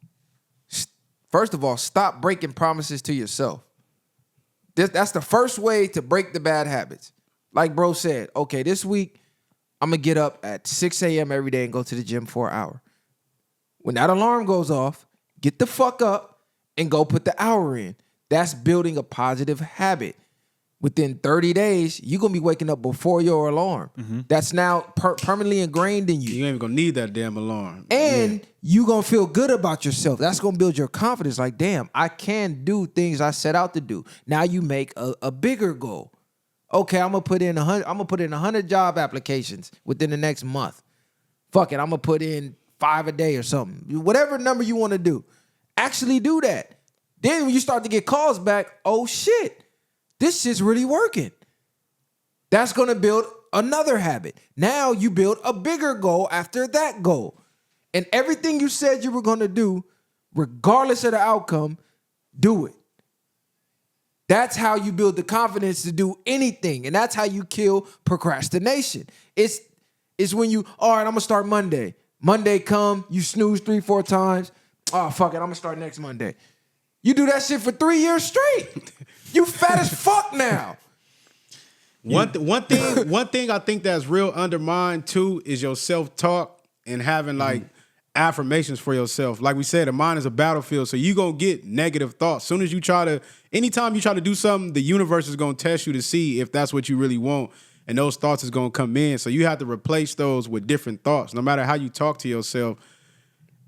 First of all, stop breaking promises to yourself. That's the first way to break the bad habits. Like bro said, okay, this week, I'm going to get up at 6 a.m. every day and go to the gym for an hour. When that alarm goes off, get the fuck up and go put the hour in. That's building a positive habit. Within 30 days, you're going to be waking up before your alarm. Mm-hmm. That's now permanently ingrained in you. You ain't even going to need that damn alarm. And you're going to feel good about yourself. That's going to build your confidence. Like, damn, I can do things I set out to do. Now you make a bigger goal. Okay, I'm gonna put in 100 job applications within the next month. Fuck it, I'm gonna put in 5 a day or something. Whatever number you want to do, actually do that. Then when you start to get calls back, oh shit, this shit's really working. That's gonna build another habit. Now you build a bigger goal after that goal. And everything you said you were gonna do, regardless of the outcome, do it. That's how you build the confidence to do anything. And that's how you kill procrastination. It's when you, all right, I'm going to start Monday. Monday come, you snooze 3-4 times. Oh, fuck it, I'm going to start next Monday. You do that shit for 3 years straight. You fat as fuck now. One thing I think that's real undermined too is your self-talk and having like affirmations for yourself. Like we said, the mind is a battlefield, so you gonna get negative thoughts. Soon as you anytime you try to do something, the universe is gonna test you to see if that's what you really want, and those thoughts is gonna come in. So you have to replace those with different thoughts. No matter how you talk to yourself,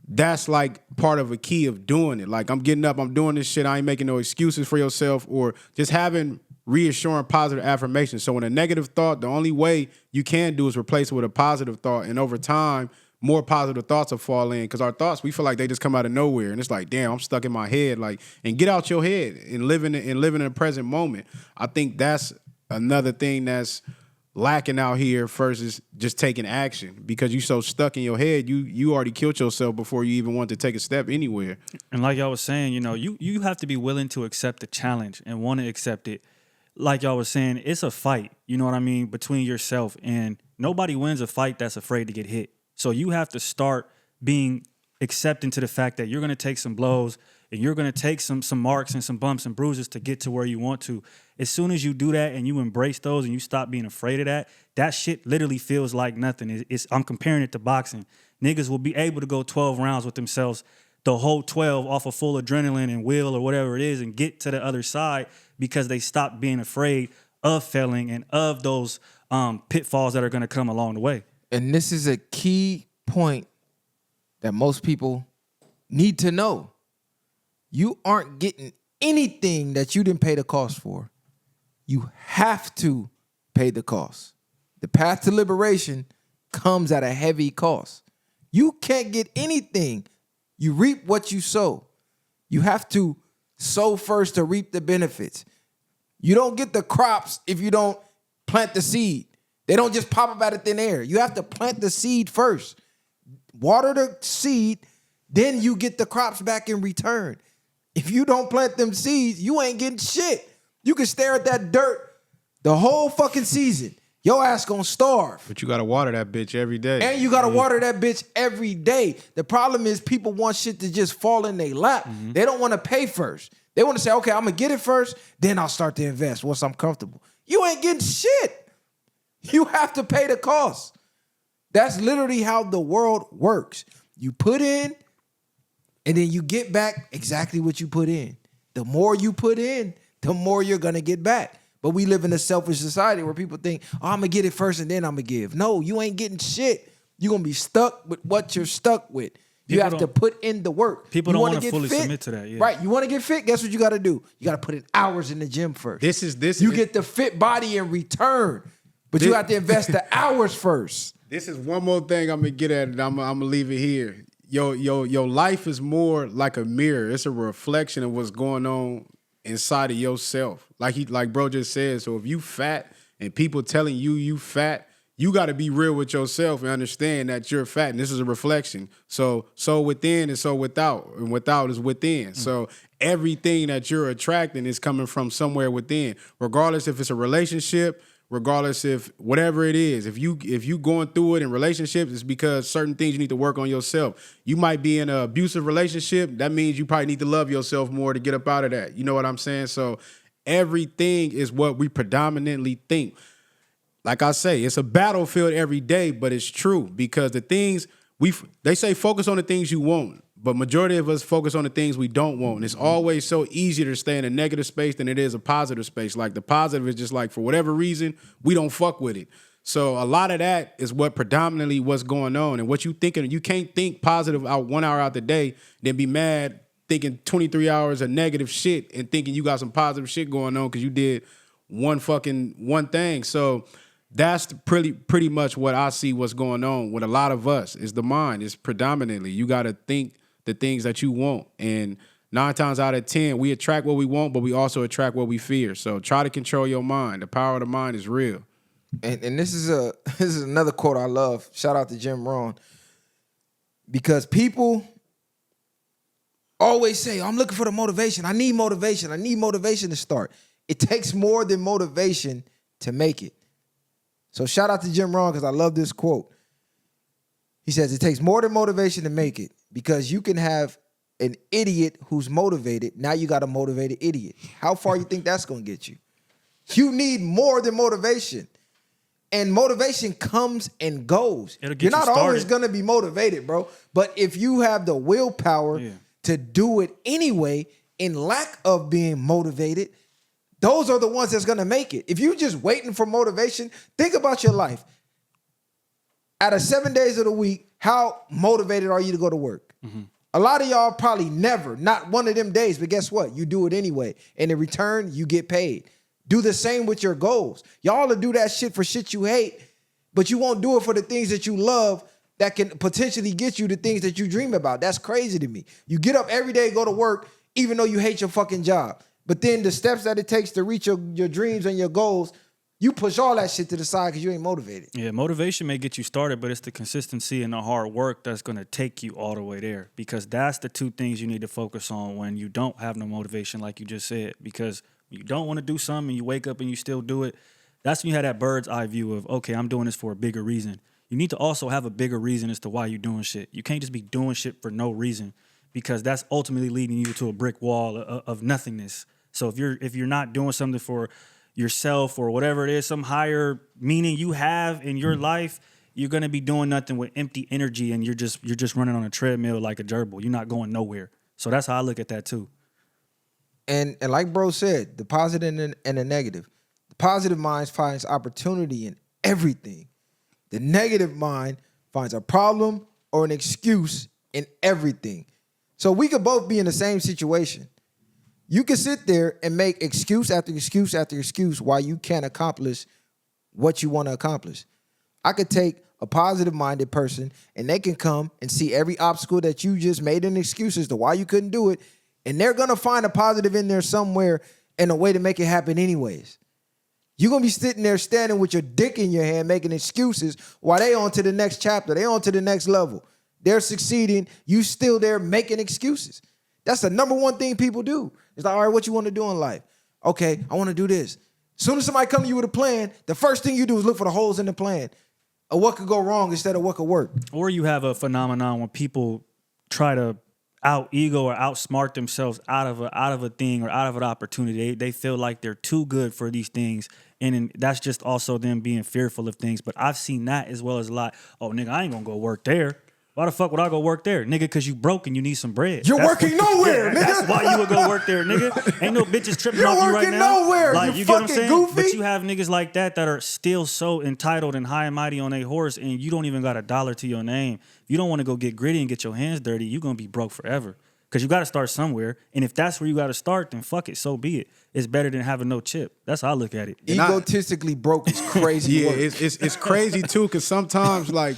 that's like part of a key of doing it. Like, I'm getting up, I'm doing this shit, I ain't making no excuses for yourself, or just having reassuring positive affirmations. So when a negative thought, the only way you can do is replace it with a positive thought, and over time, more positive thoughts will fall in, because our thoughts, we feel like they just come out of nowhere, and it's like, damn, I'm stuck in my head. Like, and get out your head and living in the present moment. I think that's another thing that's lacking out here versus just taking action, because you so stuck in your head, you already killed yourself before you even want to take a step anywhere. And like y'all was saying, you have to be willing to accept the challenge and want to accept it. Like y'all was saying, it's a fight, you know what I mean, between yourself, and nobody wins a fight that's afraid to get hit. So you have to start being accepting to the fact that you're going to take some blows and you're going to take some marks and some bumps and bruises to get to where you want to. As soon as you do that and you embrace those and you stop being afraid of that shit literally feels like nothing. I'm comparing it to boxing. Niggas will be able to go 12 rounds with themselves, the whole 12 off of full adrenaline and will or whatever it is, and get to the other side because they stopped being afraid of failing and of those pitfalls that are going to come along the way. And this is a key point that most people need to know. You aren't getting anything that you didn't pay the cost for. You have to paid the cost. The path to liberation comes at a heavy cost. You can't get anything. You reap what you sow. You have to sow first to reap the benefits. You don't get the crops if you don't plant the seed. They don't just pop up out of thin air. You have to plant the seed first. Water the seed, then you get the crops back in return. If you don't plant them seeds, you ain't getting shit. You can stare at that dirt the whole fucking season. Your ass gonna starve. But you gotta water that bitch every day. And you gotta water that bitch every day. The problem is people want shit to just fall in their lap. They don't want to pay first. They want to say, okay, I'm gonna get it first, then I'll start to invest once I'm comfortable. You ain't getting shit. You have to pay the cost. That's literally how the world works. You put in, and then you get back exactly what you put in. The more you put in, the more you're gonna get back. But we live in a selfish society where people think, oh, I'm going to get it first and then I'm going to give. No, you ain't getting shit. You're going to be stuck with what you're stuck with. You have to put in the work. People don't want to fully submit to that. Yeah. Right. You want to get fit? Guess what you got to do? You got to put in hours in the gym first. This You get the fit body in return, but you have to invest the hours first. This is one more thing I'm going to get at, and I'm going to leave it here. Your life is more like a mirror. It's a reflection of what's going on inside of yourself. Like bro just said, so if you fat and people telling you fat, you got to be real with yourself and understand that you're fat, and this is a reflection. So within and so without, and without is within. So everything that you're attracting is coming from somewhere within, regardless if it's a relationship, regardless if whatever it is. If you going through it in relationships, it's because certain things you need to work on yourself. You might be in an abusive relationship. That means you probably need to love yourself more to get up out of that. You know what I'm saying? So everything is what we predominantly think. Like I say, it's a battlefield every day, but it's true because the things they say focus on the things you want, but majority of us focus on the things we don't want. And it's always so easier to stay in a negative space than it is a positive space. Like the positive is just like, for whatever reason, we don't fuck with it. So a lot of that is what predominantly what's going on. And what you thinking, you can't think positive out 1 hour out the day, then be mad thinking 23 hours of negative shit and thinking you got some positive shit going on because you did one thing. So that's pretty much what I see what's going on with a lot of us is the mind. It's predominantly, you got to think the things that you want. And 9 times out of 10, we attract what we want, but we also attract what we fear. So try to control your mind. The power of the mind is real. And this is another quote I love. Shout out to Jim Rohn. Because people always say, I'm looking for the motivation. I need motivation. I need motivation to start. It takes more than motivation to make it. So shout out to Jim Rohn because I love this quote. He says, it takes more than motivation to make it because you can have an idiot who's motivated. Now you got a motivated idiot. How far you think that's going to get you? You need more than motivation. And motivation comes and goes. You're not always going to be motivated, bro. But if you have the willpower to do it anyway in lack of being motivated, those are the ones that's going to make it. If you're just waiting for motivation, think about your life. Out of 7 days of the week, how motivated are you to go to work? A lot of y'all probably never, not one of them days, but guess what? You do it anyway. And in return, you get paid. Do the same with your goals. Y'all will do that shit for shit you hate, but you won't do it for the things that you love that can potentially get you the things that you dream about. That's crazy to me. You get up every day, go to work, even though you hate your fucking job. But then the steps that it takes to reach your dreams and your goals, you push all that shit to the side because you ain't motivated. Yeah, motivation may get you started, but it's the consistency and the hard work that's going to take you all the way there, because that's the two things you need to focus on when you don't have no motivation, like you just said. Because you don't want to do something and you wake up and you still do it, that's when you have that bird's eye view of, okay, I'm doing this for a bigger reason. You need to also have a bigger reason as to why you're doing shit. You can't just be doing shit for no reason, because that's ultimately leading you to a brick wall of nothingness. So if you're not doing something for yourself or whatever it is, some higher meaning you have in your life, you're gonna be doing nothing with empty energy, and you're just running on a treadmill like a gerbil. You're not going nowhere. So that's how I look at that too. And like bro said, the positive and the negative. The positive mind finds opportunity in everything. The negative mind finds a problem or an excuse in everything. So we could both be in the same situation. You can sit there and make excuse after excuse after excuse why you can't accomplish what you want to accomplish. I could take a positive-minded person and they can come and see every obstacle that you just made an excuse as to why you couldn't do it, and they're going to find a positive in there somewhere and a way to make it happen anyways. You're going to be sitting there standing with your dick in your hand making excuses while they on to the next chapter. They on to the next level. They're succeeding. You still there making excuses. That's the number one thing people do. It's like, all right, what you want to do in life? Okay, I want to do this. As soon as somebody come to you with a plan, the first thing you do is look for the holes in the plan or what could go wrong instead of what could work. Or you have a phenomenon when people try to out-ego or outsmart themselves out of a thing or out of an opportunity. They feel like they're too good for these things, and that's just also them being fearful of things. But I've seen that as well as a lot. Oh, nigga, I ain't gonna go work there. Why the fuck would I go work there? Nigga, because you broke and you need some bread. You're working nowhere, nigga. That's why you would go work there, nigga. Ain't no bitches tripping You're off you right working now. nowhere, Like, you you get what I'm fucking saying? goofy. But you have niggas like that are still so entitled and high and mighty on their horse, and you don't even got $1 to your name. If you don't want to go get gritty and get your hands dirty, you're going to be broke forever. Because you got to start somewhere. And if that's where you got to start, then fuck it, so be it. It's better than having no chip. That's how I look at it. Egotistically broke is crazy Yeah, work. it's crazy too, because sometimes like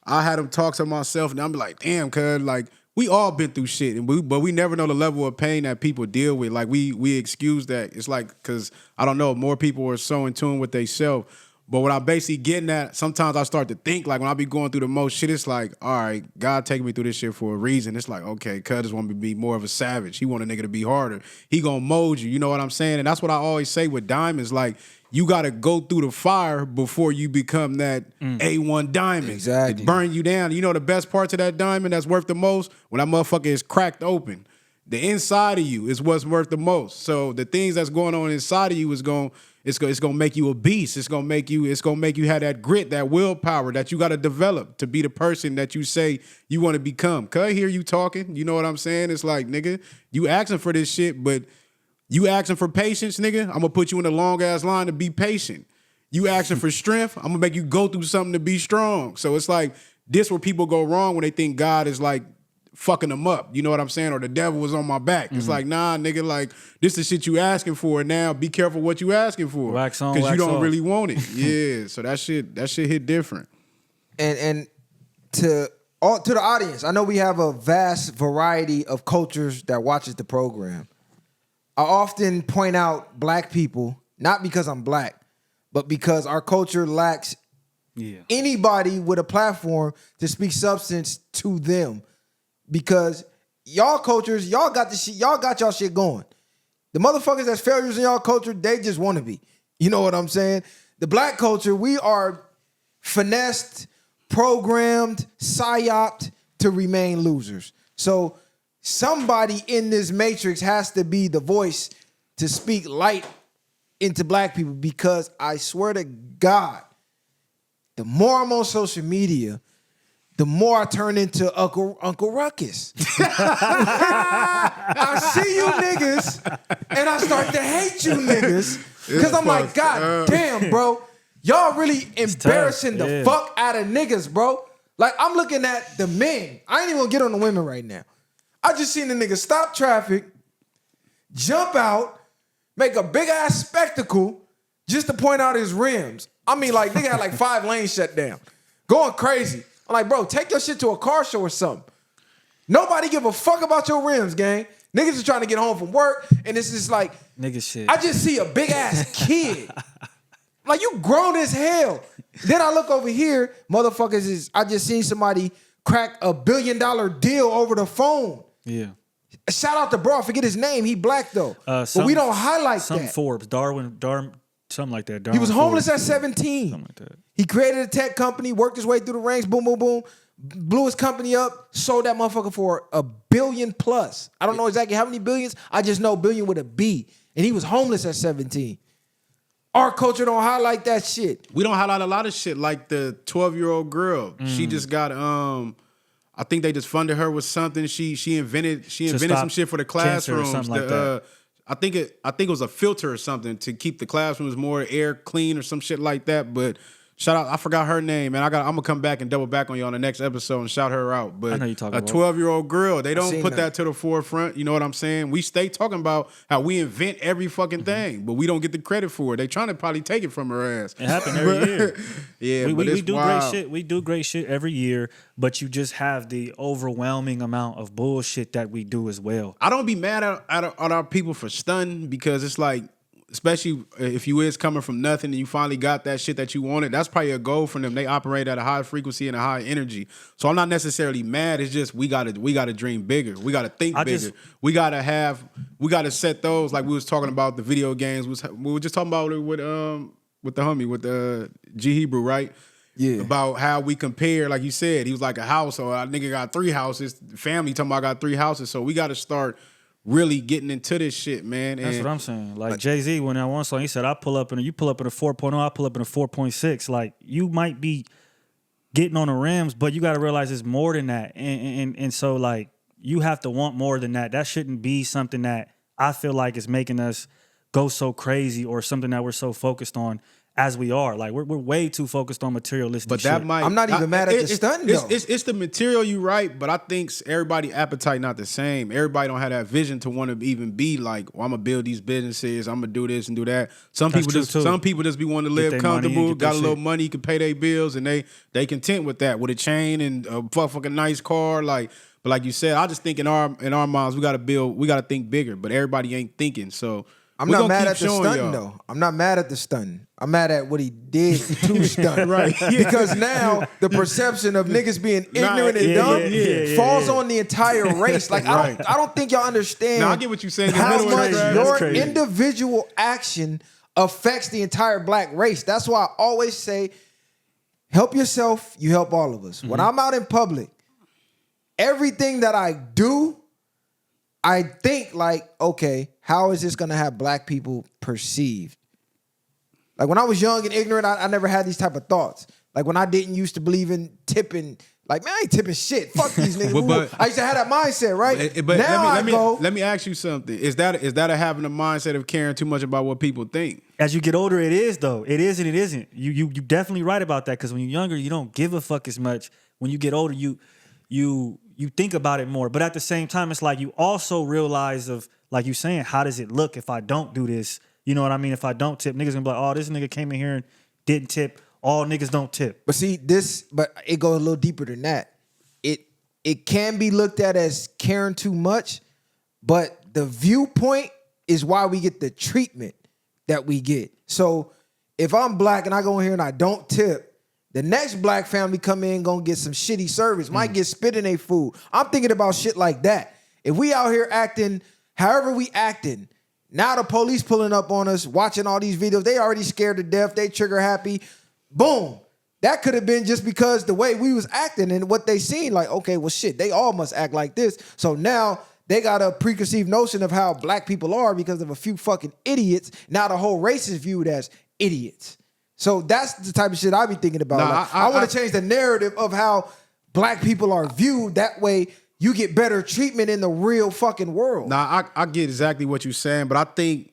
I had them talk to myself and I'm like, damn, cuz like we all been through shit, and but we never know the level of pain that people deal with. Like we excuse that. It's like, because I don't know, more people are so in tune with themselves. But what I'm basically getting at, sometimes I start to think, like when I be going through the most shit, it's like, all right, God taking me through this shit for a reason. It's like, okay, cuz just want me to be more of a savage. He want a nigga to be harder. He gonna mold you, you know what I'm saying? And that's what I always say with diamonds, like, you gotta go through the fire before you become that A1 diamond. Exactly. It burn you down. You know the best parts of that diamond that's worth the most? When that motherfucker is cracked open. The inside of you is what's worth the most. So the things that's going on inside of you is it's gonna make you a beast. It's gonna make you have that grit, that willpower that you gotta develop to be the person that you say you want to become. Cause I hear you talking, you know what I'm saying? It's like, nigga, you asking for this shit, but you asking for patience, nigga, I'm gonna put you in a long ass line to be patient. You asking for strength, I'm gonna make you go through something to be strong. So it's like this where people go wrong when they think God is like fucking them up, you know what I'm saying? Or the devil was on my back. It's like, nah, nigga, like this is shit you asking for. Now be careful what you asking for. Wax on, because you wax don't off. really want it. Yeah. So that shit hit different. And to the audience, I know we have a vast variety of cultures that watches the program. I often point out black people, not because I'm black, but because our culture lacks anybody with a platform to speak substance to them. Because y'all cultures, y'all got the shit, y'all got y'all shit going. The motherfuckers that's failures in y'all culture, they just want to be. You know what I'm saying? The black culture, we are finessed, programmed, psyoped to remain losers. So somebody in this matrix has to be the voice to speak light into black people, because I swear to God, the more I'm on social media, the more I turn into Uncle Ruckus. I see you niggas and I start to hate you niggas, because I'm like, God damn, bro. Y'all really embarrassing the fuck out of niggas, bro. Like, I'm looking at the men. I ain't even gonna get on the women right now. I just seen the nigga stop traffic, jump out, make a big ass spectacle just to point out his rims. I mean, like, nigga had like 5 lanes shut down. Going crazy. I'm like, bro, take your shit to a car show or something. Nobody give a fuck about your rims, gang. Niggas are trying to get home from work, and it's just like, nigga shit. I just see a big ass kid. Like, you grown as hell. Then I look over here, motherfuckers I just seen somebody crack $1 billion deal over the phone. Yeah. Shout out to bro, I forget his name. He black though. But we don't highlight that. Forbes, Darwin, something like that. He was homeless Forbes. at 17. Something like that. He created a tech company, worked his way through the ranks, boom, boom, boom, blew his company up, sold that motherfucker for $1 billion plus. I don't know exactly how many billions. I just know billion with a B. And he was homeless at 17. Our culture don't highlight that shit. We don't highlight a lot of shit, like the 12-year-old girl. She just got I think they just funded her with something. She invented some shit for the classrooms. Or something like that. I think it was a filter or something to keep the classrooms more air clean or some shit like that. But Shout out, I forgot her name, and I'm gonna come back and double back on you on the next episode and shout her out. But I know you're talking a about. 12-year-old girl, they don't seen put that. that to the forefront. You know what I'm saying? We stay talking about how we invent every fucking thing, but we don't get the credit for it. They trying to probably take it from her ass. It happened every year. Yeah, we but it's do wild. great shit. We do great shit every year, but you just have the overwhelming amount of bullshit that we do as well. I don't be mad at our people for stunning because it's like, especially if you is coming from nothing and you finally got that shit that you wanted, that's probably a goal for them. They operate at a high frequency and a high energy. So I'm not necessarily mad. It's just we gotta dream bigger. We gotta think bigger. We gotta set those, like we was talking about the video games. We were just talking about it with the homie, with the G Hebrew, right? Yeah. About how we compare, like you said, he was like a house, or a nigga got 3 houses. Family talking about I got 3 houses. So we gotta start really getting into this shit, man. That's and what I'm saying. Like Jay-Z, when that one song, he said, you pull up in a 4.0, I pull up in a 4.6. Like, you might be getting on the rims, but you got to realize it's more than that. And so, like, you have to want more than that. That shouldn't be something that I feel like is making us go so crazy or something that we're so focused on as we are. Like, we're way too focused on materialistic But shit. that might. I'm not even mad at the stunting, though. It's the material, you right, but I think everybody appetite not the same. Everybody don't have that vision to want to even be like, well, I'm gonna build these businesses, I'm gonna do this and do that. Some That's people true, just too. some people just be wanting to Get live their money and comfortable, get got their a little shit. money, can pay their bills, and they content with that, with a chain and a fucking nice car, like. But like you said, I just think in our minds we gotta think bigger, but everybody ain't thinking. So I'm we not gonna mad keep at the showing stunting y'all. though. I'm not mad at the stunting. I'm mad at what he did to stunt. Right. Because now the perception of niggas being ignorant and dumb falls on the entire race. Like I don't think y'all understand Now I get what you're saying. how Middle much is trash. your That's crazy. individual action affects the entire black race. That's why I always say, help yourself, you help all of us. When I'm out in public, everything that I do, I think like, okay, how is this gonna have black people perceived? Like when I was young and ignorant, I never had these type of thoughts. Like when I didn't used to believe in tipping, like man, I ain't tipping shit. Fuck these niggas. But- I used to have that mindset, right? But now let me ask you something. Is that a having a mindset of caring too much about what people think? As you get older, it is though. It is and it isn't. You definitely right about that because when you're younger, you don't give a fuck as much. When you get older, you think about it more. But at the same time, it's like you also realize of like you saying, how does it look if I don't do this? You know what I mean? If I don't tip, niggas gonna be like, oh, this nigga came in here and didn't tip. All niggas don't tip. But see, but it goes a little deeper than that. It can be looked at as caring too much, but the viewpoint is why we get the treatment that we get. So if I'm black and I go in here and I don't tip, the next black family come in gonna get some shitty service, might get spit in their food. I'm thinking about shit like that. If we out here acting however we acting, now the police pulling up on us, watching all these videos, they already scared to death, they trigger happy. Boom. That could have been just because the way we was acting and what they seen, like, okay, well shit, they all must act like this. So now they got a preconceived notion of how black people are because of a few fucking idiots. Now the whole race is viewed as idiots. So that's the type of shit I be thinking about. Nah, Like, I want to change the narrative of how black people are viewed. That way you get better treatment in the real fucking world. Nah, I get exactly what you're saying, but I think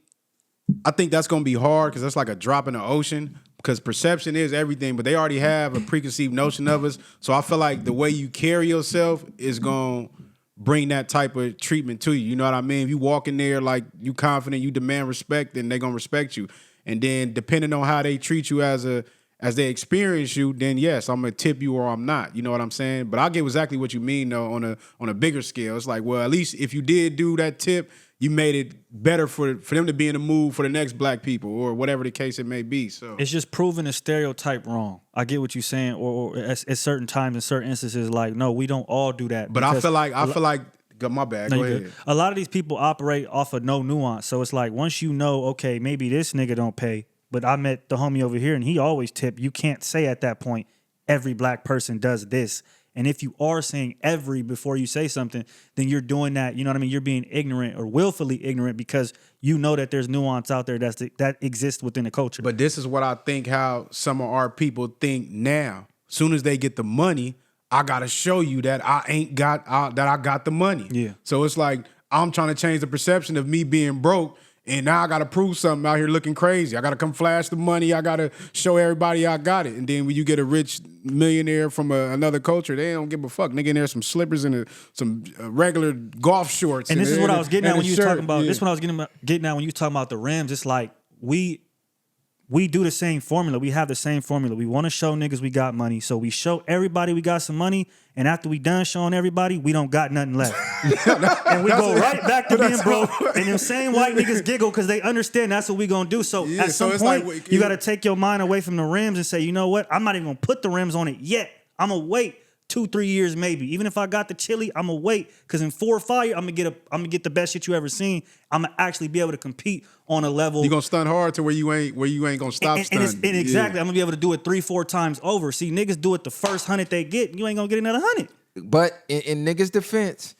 that's gonna be hard because that's like a drop in the ocean. Because perception is everything, but they already have a preconceived notion of us. So I feel like the way you carry yourself is gonna bring that type of treatment to you. You know what I mean? If you walk in there like you confident, you demand respect, then they're gonna respect you. And then depending on how they treat you as they experience you, then yes, I'm gonna tip you or I'm not. You know what I'm saying? But I get exactly what you mean though on a bigger scale. It's like, well, at least if you did do that tip, you made it better for them to be in the mood for the next black people or whatever the case it may be. So It's just proving a stereotype wrong. I get what you're saying, or at certain times, in certain instances, like, no, we don't all do that. But I because feel like my bad. No, Go you ahead. good. A lot of these people operate off of no nuance. So it's like once you know, okay, maybe this nigga don't pay, but I met the homie over here and he always tip. You can't say at that point every black person does this. And if you are saying every before you say something, then you're doing that. You know what I mean? You're being ignorant or willfully ignorant because you know that there's nuance out there that exists within the culture. But this is what I think how some of our people think now. Soon as they get the money, I gotta show you that I got the money. Yeah. So it's like I'm trying to change the perception of me being broke And now I got to prove something out here looking crazy. I got to come flash the money. I got to show everybody I got it. And then when you get a rich millionaire from another culture, they don't give a fuck. Nigga in there some slippers and some regular golf shorts. And this is what I was getting at when you were talking about. Yeah. This is what I was getting at when you were talking about the rims. It's like we do the same formula. We have the same formula. We want to show niggas we got money. So we show everybody we got some money. And after we done showing everybody, we don't got nothing left. And we go right back to being broke. And them same white niggas giggle because they understand that's what we going to do. So at some point, like, you got to take your mind away from the rims and say, you know what? I'm not even going to put the rims on it yet. I'm going to wait 2-3 years maybe. Even if I got the chili, I'm gonna wait because in 4 or 5 years, I'm gonna get the best shit you ever seen. I'm gonna actually be able to compete on a level. You gonna stunt hard to where you ain't gonna stop stunting. And exactly, I'm gonna be able to do it 3-4 times over. See, niggas do it the first 100 they get, you ain't gonna get another 100. But in niggas' defense,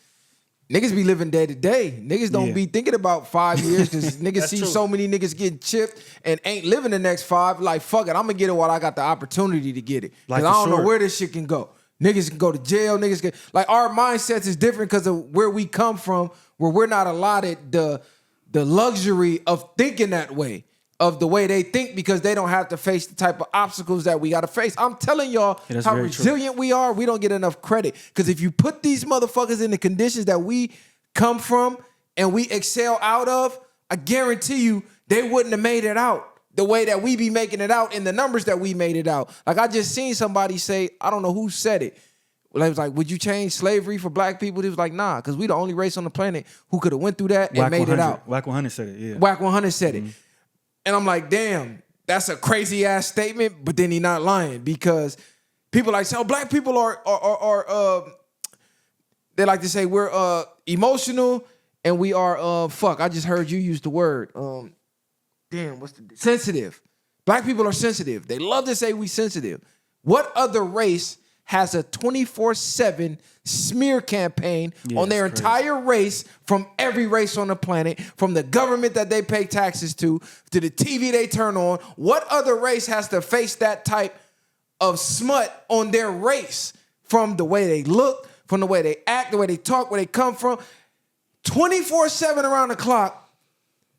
niggas be living day to day. Niggas don't be thinking about 5 years because niggas see so many niggas getting chipped and ain't living the next 5. Like, fuck it, I'm gonna get it while I got the opportunity to get it. Because I don't know where this shit can go. Niggas can go to jail. Niggas can, like, our mindsets is different because of where we come from, where we're not allotted the luxury of thinking that way, of the way they think, because they don't have to face the type of obstacles that we got to face. I'm telling y'all how resilient we are. We don't get enough credit because if you put these motherfuckers in the conditions that we come from and we excel out of, I guarantee you they wouldn't have made it out the way that we be making it out in the numbers that we made it out. Like, I just seen somebody say, I don't know who said it. Well, it was like, would you change slavery for black people? It was like, nah, because we the only race on the planet who could have went through that and made it out. Wack 100 said it, yeah. Wack 100 said it. And I'm like, damn, that's a crazy ass statement, but then he not lying because people like say, oh, black people are they like to say we're emotional and we are I just heard you use the word sensitive. Black people are sensitive. They love to say we sensitive. What other race has a 24/7 smear campaign on their entire race, from every race on the planet, from the government that they pay taxes to the TV they turn on? What other race has to face that type of smut on their race, from the way they look, from the way they act, the way they talk, where they come from, 24/7 around the clock,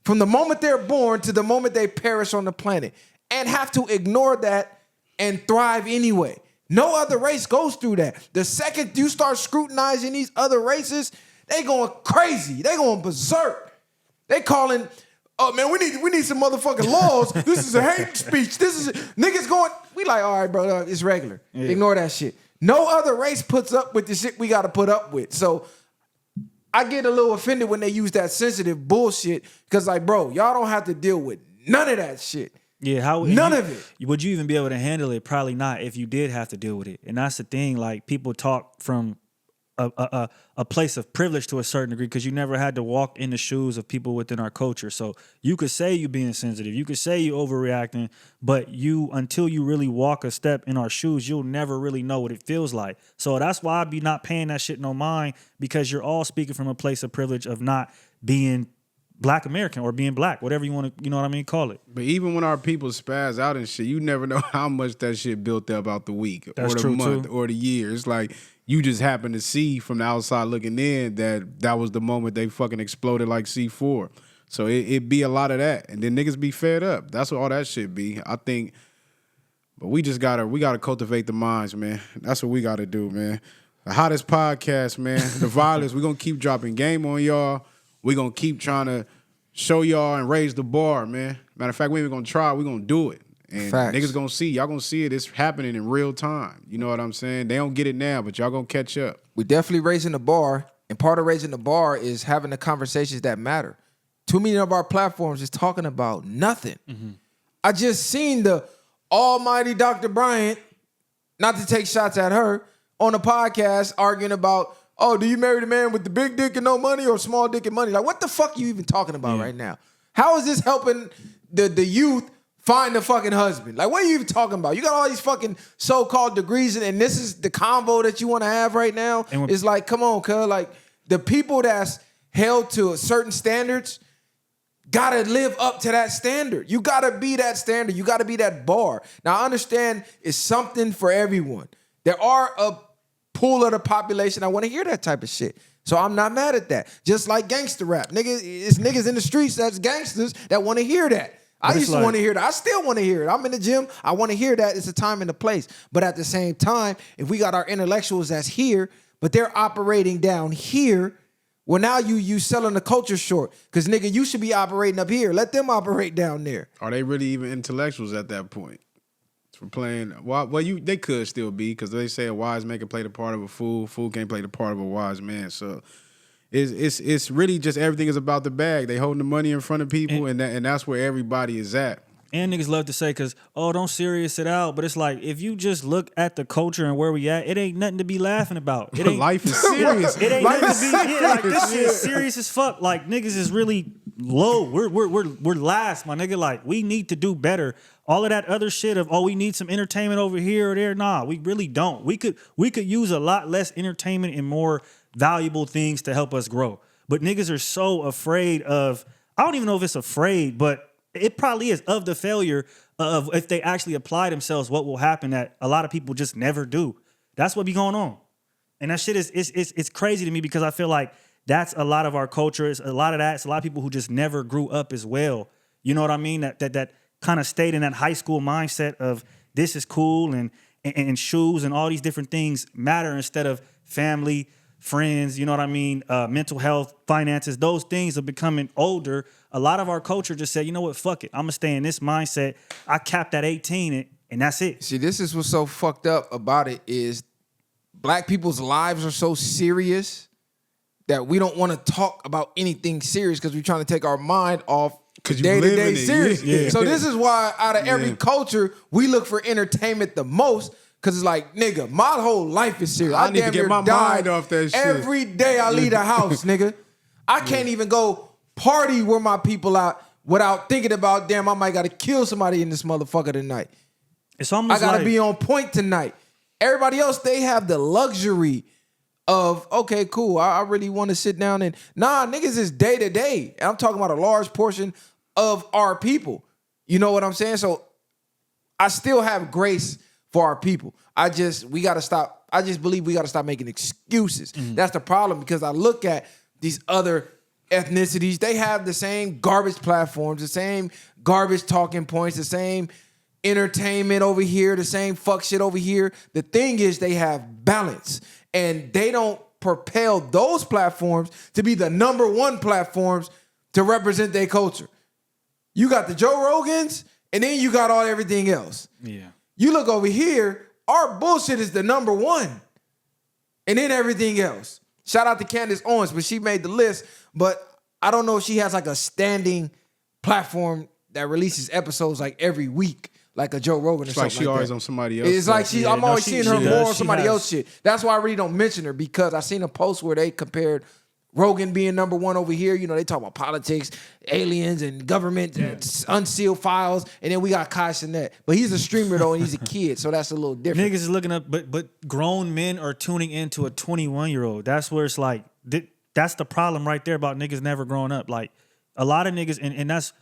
from the moment they're born to the moment they perish on the planet, and have to ignore that and thrive anyway? No other race goes through that. The second you start scrutinizing these other races, they going crazy. They going berserk. They calling, oh man, we need some motherfucking laws. This is a hate speech. This is niggas going. We like, all right, bro, it's regular. Yeah. Ignore that shit. No other race puts up with the shit we got to put up with. So I get a little offended when they use that sensitive bullshit because, like, bro, y'all don't have to deal with none of that shit. Yeah, none of it. Would you even be able to handle it? Probably not if you did have to deal with it. And that's the thing. Like, people talk from a place of privilege to a certain degree because you never had to walk in the shoes of people within our culture. So you could say you being sensitive, you could say you overreacting, but until you really walk a step in our shoes, you'll never really know what it feels like. So that's why I be not paying that shit no mind, because you're all speaking from a place of privilege of not being Black American or being black, whatever you want to, you know what I mean, call it. But even when our people spaz out and shit, you never know how much that shit built up out the week or the month or the year. It's like you just happen to see from the outside looking in that was the moment they fucking exploded like C4. So it be a lot of that. And then niggas be fed up. That's what all that shit be. I think, but we gotta cultivate the minds, man. That's what we gotta do, man. The hottest podcast, man. The violence. We're gonna keep dropping game on y'all. We're going to keep trying to show y'all and raise the bar, man. Matter of fact, we ain't going to try. We're going to do it. And Facts. Niggas going to see. Y'all going to see it. It's happening in real time. You know what I'm saying? They don't get it now, but y'all going to catch up. We definitely raising the bar. And part of raising the bar is having the conversations that matter. Too many of our platforms is talking about nothing. Mm-hmm. I just seen the almighty Dr. Bryant, not to take shots at her, on a podcast arguing about, oh, do you marry the man with the big dick and no money or small dick and money? Like, what the fuck are you even talking about right now? How is this helping the youth find a fucking husband? Like, what are you even talking about? You got all these fucking so-called degrees, and this is the convo that you want to have right now? It's like, come on, cuz. Like, the people that's held to certain standards gotta live up to that standard. You gotta be that standard. You gotta be that bar. Now, I understand it's something for everyone. There are a pool of the population I want to hear that type of shit. So I'm not mad at that. Just like gangster rap. Nigga, it's niggas in the streets that's gangsters that want to hear that. I used to want to hear that. I still want to hear it. I'm in the gym. I want to hear that. It's a time and a place. But at the same time, if we got our intellectuals that's here, but they're operating down here, well, now you selling the culture short. Because, nigga, you should be operating up here. Let them operate down there. Are they really even intellectuals at that point? For playing, well, they could still be, because they say a wise man can play the part of a fool. Fool can't play the part of a wise man. So it's really just everything is about the bag. They holding the money in front of people, and that's where everybody is at. And niggas love to say, because, don't serious it out. But it's like, if you just look at the culture and where we at, it ain't nothing to be laughing about. It ain't, Life is serious. It ain't nothing to be, like, this shit is serious as fuck. Like, niggas is really low. We're last, my nigga. Like, we need to do better. All of that other shit of, we need some entertainment over here or there. Nah, we really don't. We could use a lot less entertainment and more valuable things to help us grow. But niggas are so afraid of, I don't even know if it's afraid, but it probably is, of the failure of, if they actually apply themselves, what will happen that a lot of people just never do. That's what be going on. And that shit it's crazy to me, because I feel like that's a lot of our culture. It's a lot of that. It's a lot of people who just never grew up as well. You know what I mean? That kind of stayed in that high school mindset of this is cool and shoes and all these different things matter instead of family, friends, you know what I mean? Mental health, finances, those things are becoming older. A lot of our culture just said, you know what, fuck it. I'm going to stay in this mindset. I capped at 18 and that's it. See, this is what's so fucked up about it is black people's lives are so serious that we don't want to talk about anything serious because we're trying to take our mind off day-to-day serious. Yeah. So this is why out of every culture, we look for entertainment the most. Cause it's like, nigga, my whole life is serious. I need to get my mind off that shit. Every day I leave the house, nigga. I can't even go party where my people out without thinking about, damn, I might gotta kill somebody in this motherfucker tonight. It's almost I gotta like, be on point tonight. Everybody else, they have the luxury of, okay, cool, I really want to sit down and, nah, niggas is day to day. And I'm talking about a large portion of our people. You know what I'm saying? So I still have grace for our people. I just believe we gotta stop making excuses. Mm-hmm. That's the problem, because I look at these other ethnicities, they have the same garbage platforms, the same garbage talking points, the same entertainment over here, the same fuck shit over here. The thing is, they have balance, and they don't propel those platforms to be the number one platforms to represent their culture. You got the Joe Rogans, and then you got everything else. Yeah. You look over here, our bullshit is the number one. And then everything else. Shout out to Candace Owens, but she made the list. But I don't know if she has like a standing platform that releases episodes like every week, like a Joe Rogan or something like that. She's always on somebody else. It's like I'm always seeing her more on somebody else shit. That's why I really don't mention her, because I seen a post where they compared Rogan being number one over here. You know, they talk about politics, aliens, and government, unsealed files. And then we got Kai Cenat. But he's a streamer, though, and he's a kid, so that's a little different. Niggas is looking up, but grown men are tuning into a 21-year-old. That's where it's like, that's the problem right there about niggas never growing up. Like, a lot of niggas, and that's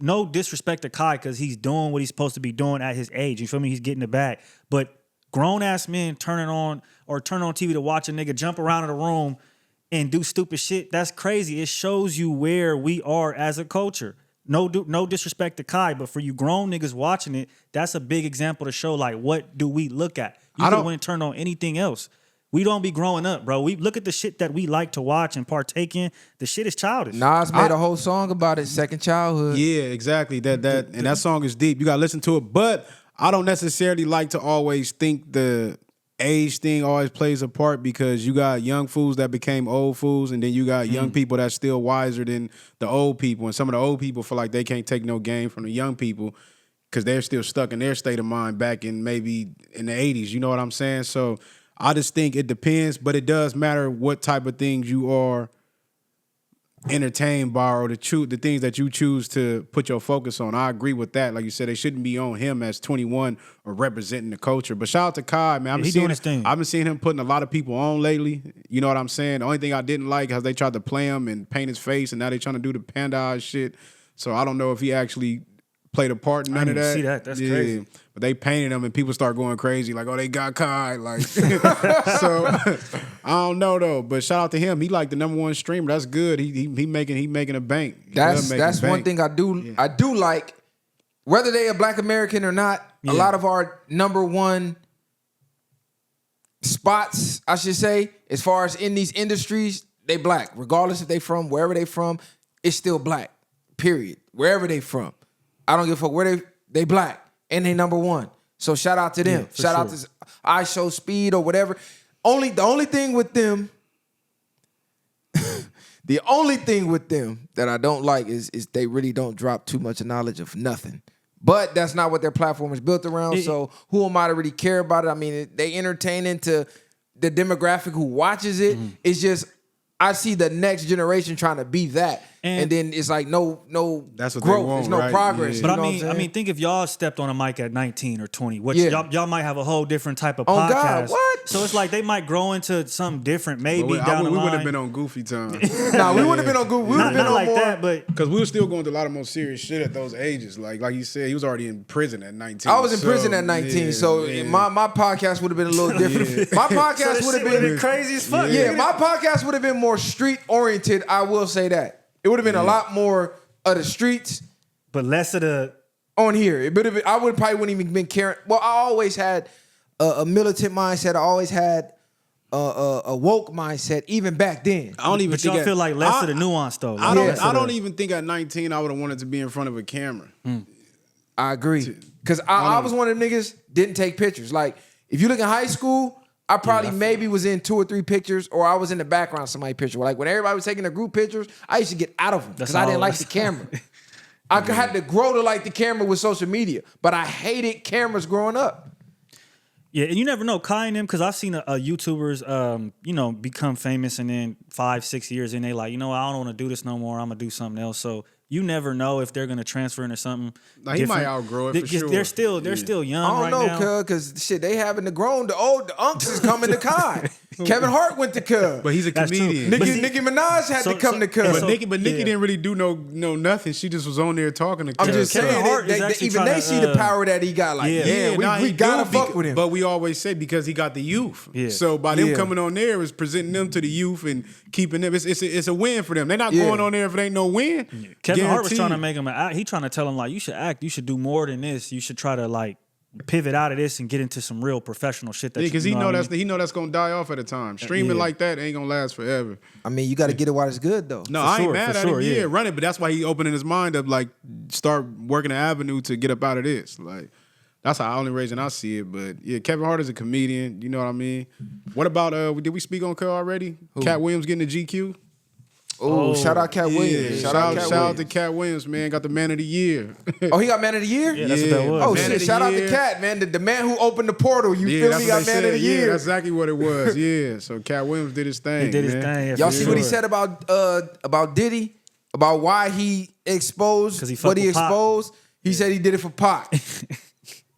no disrespect to Kai, because he's doing what he's supposed to be doing at his age. You feel me? He's getting it back. But grown-ass men turning on TV to watch a nigga jump around in a room and do stupid shit, that's crazy. It shows you where we are as a culture. No disrespect to Kai, but for you grown niggas watching it, that's a big example to show, like, what do we look at? You could wouldn't turn on anything else. We don't be growing up, bro. We look at the shit that we like to watch and partake in. The shit is childish. Nas made a whole song about it, Second Childhood. Yeah, exactly. That song is deep. You gotta listen to it. But I don't necessarily like to always think the age thing always plays a part, because you got young fools that became old fools, and then you got young people that's still wiser than the old people. And some of the old people feel like they can't take no game from the young people because they're still stuck in their state of mind back in maybe in the 80s. You know what I'm saying? So I just think it depends, but it does matter what type of things you are entertained by, or the things that you choose to put your focus on. I agree with that. Like you said, they shouldn't be on him as 21 or representing the culture. But shout out to Kai, man. I've been seeing him putting a lot of people on lately. You know what I'm saying? The only thing I didn't like is they tried to play him and paint his face, and now they trying to do the panda eye shit. So I don't know if he actually played a part in none of that. See that? That's crazy. But they painted him, and people start going crazy, like, oh, they got Kai. Like, so I don't know though, but shout out to him. He like the #1 streamer. That's good. He making a bank. That's one thing I do. Yeah. I do like, whether they a Black American or not. A lot of our #1 spots, I should say, as far as in these industries, they Black. Regardless if they from wherever they from, it's still Black. Period. Wherever they from, I don't give a fuck where they Black and they #1. So shout out to them. Shout out to I Show Speed or whatever. The only thing with them that I don't like is they really don't drop too much knowledge of nothing. But that's not what their platform is built around. So who am I to really care about it? I mean, they entertaining to the demographic who watches it. It's just, I see the next generation trying to be that. And then it's like no That's what growth. they want, There's no right? progress. Yeah. But You know I mean, think if y'all stepped on a mic at 19 or 20, which Yeah. y'all might have a whole different type of Oh, podcast. God, what? So it's like they might grow into something different, maybe Well, down the we line. would have been on Goofy time. Nah, we would have been on good. We would have been not on like more. that, but Because we were still going through a lot of more serious shit at those ages. Like you said, he was already in prison at 19. I was in prison at 19, yeah, so yeah. my podcast would have been a little different. My podcast would have been crazy as fuck. Yeah, my podcast would have been more street oriented. I will say that it would have been a lot more of the streets but less of the. on here. It would have been, I would probably wouldn't even been caring. Well, I always had a militant mindset. I always had a woke mindset, even back then. I don't even But think y'all feel like less of the nuance though. I Less don't. of I don't the- even think at 19 I would have wanted to be in front of a camera. I agree, because I was one of them niggas didn't take pictures. Like if you look in high school, I probably maybe was in 2 or 3 pictures, or I was in the background of somebody's picture. Like when everybody was taking the group pictures, I used to get out of them because I didn't like the camera. I had to grow to like the camera with social media, but I hated cameras growing up. Yeah, and you never know, Kai and them, because I've seen YouTubers, become famous, and then 5-6 years in, they like, I don't want to do this no more. I'm gonna do something else. So you never know if they're gonna transfer into something. Now, he might different. outgrow it for sure. They're still young I don't right know, now. because shit, they having the grown. The unks is coming to Kai. Kevin Hart went to Cub. But he's a That's true. comedian. But Nicki Minaj had to come to Cub. But Nicki didn't really do no nothing. She just was on there talking to I'm Cub. just Kevin saying, Hart is actually even they tryna, see the power that he got. Like, yeah. we gotta fuck with him. But we always say because he got the youth. Yeah. So by them Yeah. coming on there is presenting them to the youth and keeping them. It's a win for them. They're not Yeah. going on there if it ain't no win. Kevin Hart was Guaranteed. trying to make him act. He trying to tell him like, you should act. You should do more than this. You should try to like pivot out of this and get into some real professional shit. That because you he know what I that's mean? he know that's gonna die off at a time. Streaming Yeah. like that ain't gonna last forever. I mean, you got to get it while it's good, though. No, For I ain't sure, mad for at sure, him. yeah. Yeah, run it, but that's why he opening his mind up. Like, start working the avenue to get up out of this. Like, that's how only reason I see it. But yeah, Kevin Hart is a comedian. You know what I mean? What about did we speak on Cub already? Cat Williams getting the GQ. Oh, shout out Cat Williams. Shout out to Cat Williams, man. Got the Man of the Year. Oh, he got Man of the Year? Yeah, that's what that was. Oh, Man shit. of the Shout out Year. to Cat, man. The man who opened the portal. You feel that's me? what Got they Man of the said. Yeah, Year. that's exactly what it was. Yeah. So Cat Williams did his thing. He did his man. thing. Yeah, Y'all for see what he sure. said about Diddy? About why he exposed 'Cause he fucked what he with Pac. exposed? He said he did it for Pac.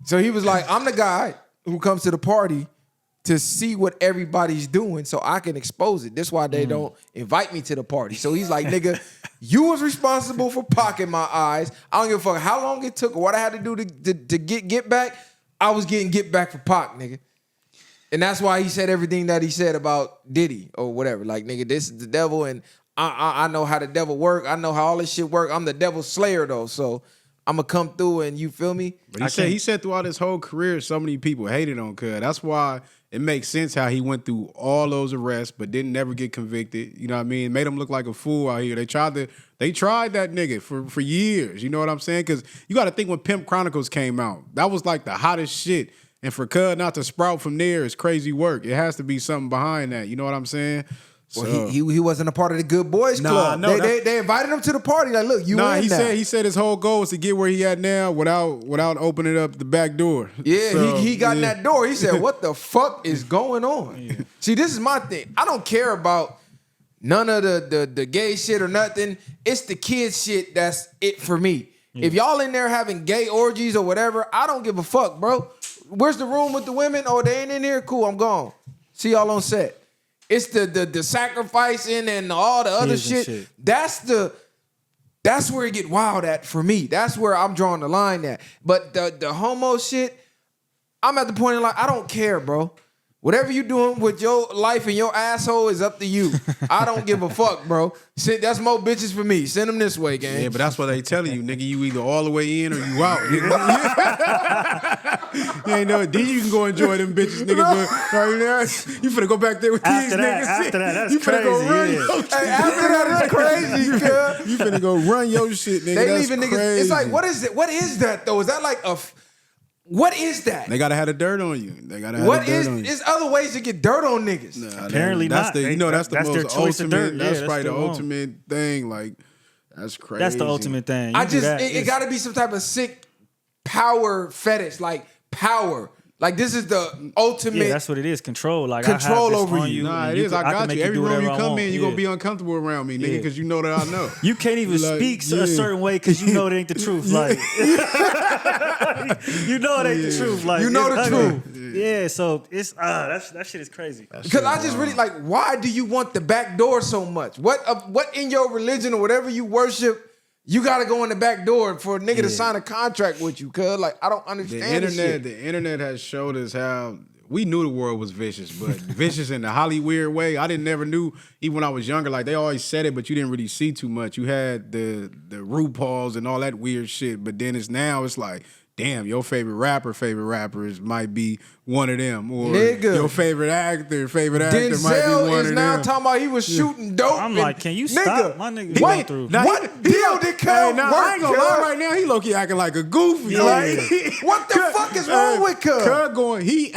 So he was like, I'm the guy who comes to the party to see what everybody's doing so I can expose it. That's why they don't invite me to the party. So he's like, nigga, you was responsible for Pac in my eyes. I don't give a fuck how long it took or what I had to do to get back. I was getting get back for Pac, nigga. And that's why he said everything that he said about Diddy or whatever. Like, nigga, this is the devil, and I know how the devil work. I know how all this shit work. I'm the devil's slayer, though, so I'm going to come through and you feel me? But he said throughout his whole career, so many people hated on Cub. That's why it makes sense how he went through all those arrests, but didn't never get convicted. You know what I mean? Made him look like a fool out here. They tried that nigga for years. You know what I'm saying? Because you got to think when Pimp Chronicles came out, that was like the hottest shit. And for Cub not to sprout from there is crazy work. It has to be something behind that. You know what I'm saying? Well, So- he wasn't a part of the Good Boys Nah, Club. no, They invited him to the party. Like, look, you in he now. he said his whole goal was to get where he at now without opening up the back door. Yeah, So, he got in yeah. that door. He said, what the fuck is going on? See, this is my thing. I don't care about none of the gay shit or nothing. It's the kid shit that's it for me. If y'all in there having gay orgies or whatever, I don't give a fuck, bro. Where's the room with the women? Oh, they ain't in here? Cool, I'm gone. See y'all on set. It's the sacrificing and all the other Kids and shit. shit. That's where it get wild at for me. That's where I'm drawing the line at. But the homo shit, I'm at the point in like, I don't care, bro. Whatever you doing with your life and your asshole is up to you. I don't give a fuck, bro. That's more bitches for me. Send them this way, gang. Yeah, but that's what they telling you, nigga. You either all the way in or you out. You ain't know. Then you can go enjoy them bitches, nigga. But right now, you finna go back there with these niggas. After that, that's you finna crazy. Go run Yeah. your shit. Hey, after that is crazy, cuz. You finna go run your shit, nigga. They That's leaving niggas. crazy. It's like, what is it? What is that though? Is that like what is that? They gotta have the dirt on you. They gotta have What the dirt is? on you. There's other ways to get dirt on niggas. Nah, Apparently that's not. The, you know, that's the That's their most choice of ultimate. dirt. That's Yeah, probably that's the their own. ultimate thing. Like, that's crazy. That's the ultimate thing. You I do just that, it it's- got to be some type of sick power fetish, like power. Like this is the ultimate. Yeah, that's what it is. Control. Like Control I have this over on you. Nah, and it is. I can got make you. Every do room whatever you I come want. in, you Yeah. gonna be uncomfortable around me, nigga, Yeah. because you know that I know. You can't even Like, speak yeah. a certain way because you know it ain't the truth. Like you know it ain't the truth. Like You know it's the ugly. truth. Yeah, so it's that shit is crazy. Because I just really like, why do you want the back door so much? What in your religion or whatever you worship, you got to go in the back door for a nigga to sign a contract with you? Cause like I don't understand this shit. The internet has showed us how we knew the world was vicious, but vicious in the Hollywood way. I never knew, even when I was younger. Like they always said it, but you didn't really see too much. You had the RuPauls and all that weird shit, but then it's like, damn, your favorite rappers might be one of them, or Nigga. your favorite actor might be Denzel one is of now them. talking about he was shooting dope. I'm and- like, can you stop? My niggas he- going through. Now, What deal did Cub Nah, I work, ain't gonna lie Cub? right now. He low-key acting like a goofy. Yeah. Like, What the fuck is wrong with Cub? Cub going, he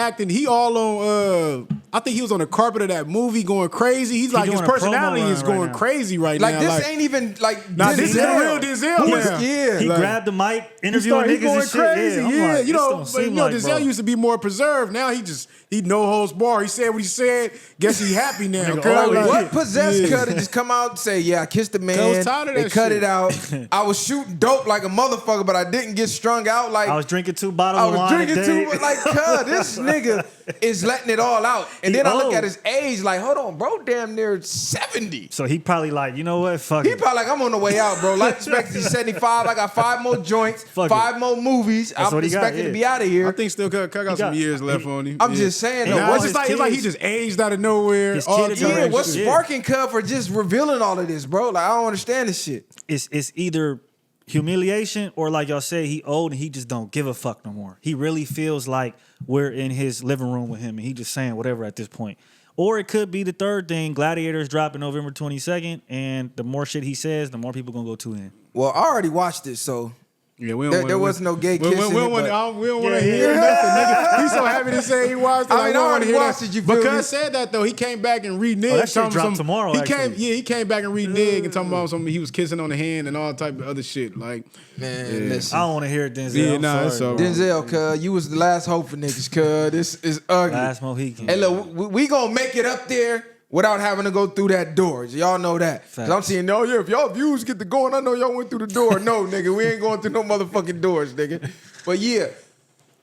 all on, I think he was on the carpet of that movie going crazy. He's like, his doing a promo personality run is right going now. crazy right Like now. this ain't even like Nah, this is the real Denzel Who's- now. Yeah. He Like- grabbed the mic, He interviewing started- niggas he going and shit. crazy. Yeah, I'm Yeah, like, you this know, don't but, seem you know, like, Denzel bro. used to be more preserved. Now he no holds bar. He said what he said. Guess he happy now. Nigga, Cuz, always- like- What possessed Yeah. Cud to just come out and say, yeah, I kissed the man. I was tired of They that cut shit. it out. I was shooting dope like a motherfucker, but I didn't get strung out. Like I was drinking 2 bottles I of was wine drinking a day. too, like, cuz this nigga is letting it all out. And He then I look old. at his age, like, hold on, bro, damn near 70. So he probably like, you know what? Fuck He it. probably like, I'm on the way out, bro. Life expectancy 75. I got 5 more joints, Fuck 5 more movies. I'm what he got, expecting yeah. to be out of here. I think still Cuz got some years left on him. I'm just saying, though, Nah, what's it's his like he kids- just aged out of nowhere. His all kids time. are yeah, what's shit. sparking Cub for just revealing all of this, bro? Like, I don't understand this shit. It's either humiliation or like y'all say, he old and he just don't give a fuck no more. He really feels like we're in his living room with him and he just saying whatever at this point. Or it could be the third thing, Gladiators dropping November 22nd, and the more shit he says, the more people gonna go tune in. Well, I already watched it, so Yeah, we don't there was no gay kissing. We don't want to hear Yeah. nothing, nigga. He's so happy to say he watched it. I like, mean, we I don't wanna already hear watched that. it, you feel Because me? said that though, he came back and reneged. Oh, that shit talking dropped some- tomorrow, He actually. he came back and reneged and talking about something. He was kissing on the hand and all type of other shit. Like, man, Yeah. listen. I don't want to hear it, Denzel. Yeah, I'm nah, sorry, it's all bro. right. Denzel, cuz, you was the last hope for niggas, cuz. This is ugly. Last Mohican. Hey, look, we gonna make it up there without having to go through that door. Y'all know that. 'Cause I'm Facts. seeing, oh yeah, if y'all views get to going, I know y'all went through the door. No, nigga, we ain't going through no motherfucking doors, nigga. But yeah,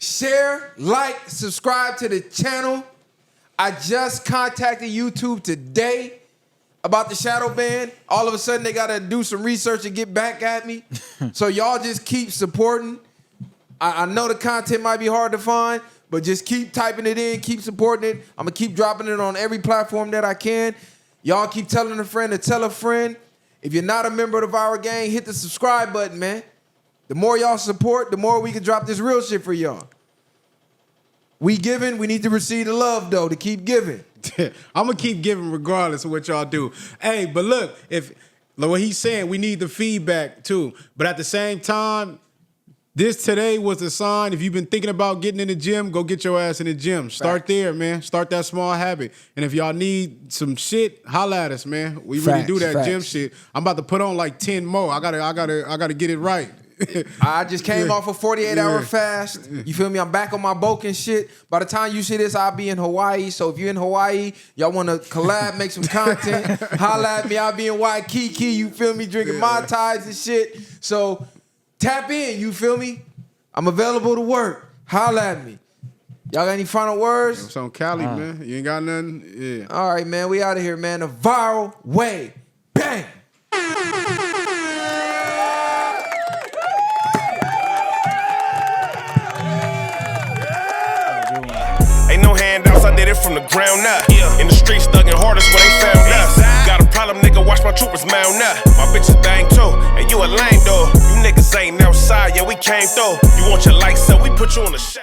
share, like, subscribe to the channel. I just contacted YouTube today about the shadow ban. All of a sudden, they gotta do some research and get back at me. So y'all just keep supporting. I know the content might be hard to find, but just keep typing it in, keep supporting it. I'm gonna keep dropping it on every platform that I can. Y'all keep telling a friend to tell a friend. If you're not a member of our gang, hit the subscribe button, man. The more y'all support, the more we can drop this real shit for y'all. We giving, we need to receive the love though, to keep giving. I'm gonna keep giving regardless of what y'all do. Hey, but look, like what he's saying, we need the feedback too. But at the same time, this today was the sign. If you've been thinking about getting in the gym, go get your ass in the gym. Start there, man. Start that small habit. And if y'all need some shit, holla at us, man. We really do that gym shit. I'm about to put on like 10 more. I gotta get it right. I just came off a 48-hour Yeah. fast. You feel me? I'm back on my bulk and shit. By the time you see this, I'll be in Hawaii. So if you're in Hawaii, y'all want to collab, make some content, holla at me. I'll be in Waikiki. You feel me? Drinking Mai Tais and shit. So tap in. You feel me? I'm available to work. Holla at me. Y'all got any final words? It's on Cali, man. You ain't got nothing? Yeah. All right, man. We out of here, man. The viral way. Bang. Ain't no handouts, I did it from the ground up. In the streets, thugging hardest where they found us. Got a problem, nigga, watch my troopers mount up. My bitches bang too, and you a lame though. You niggas ain't outside, yeah, we came through. You want your lights up, we put you on the shade.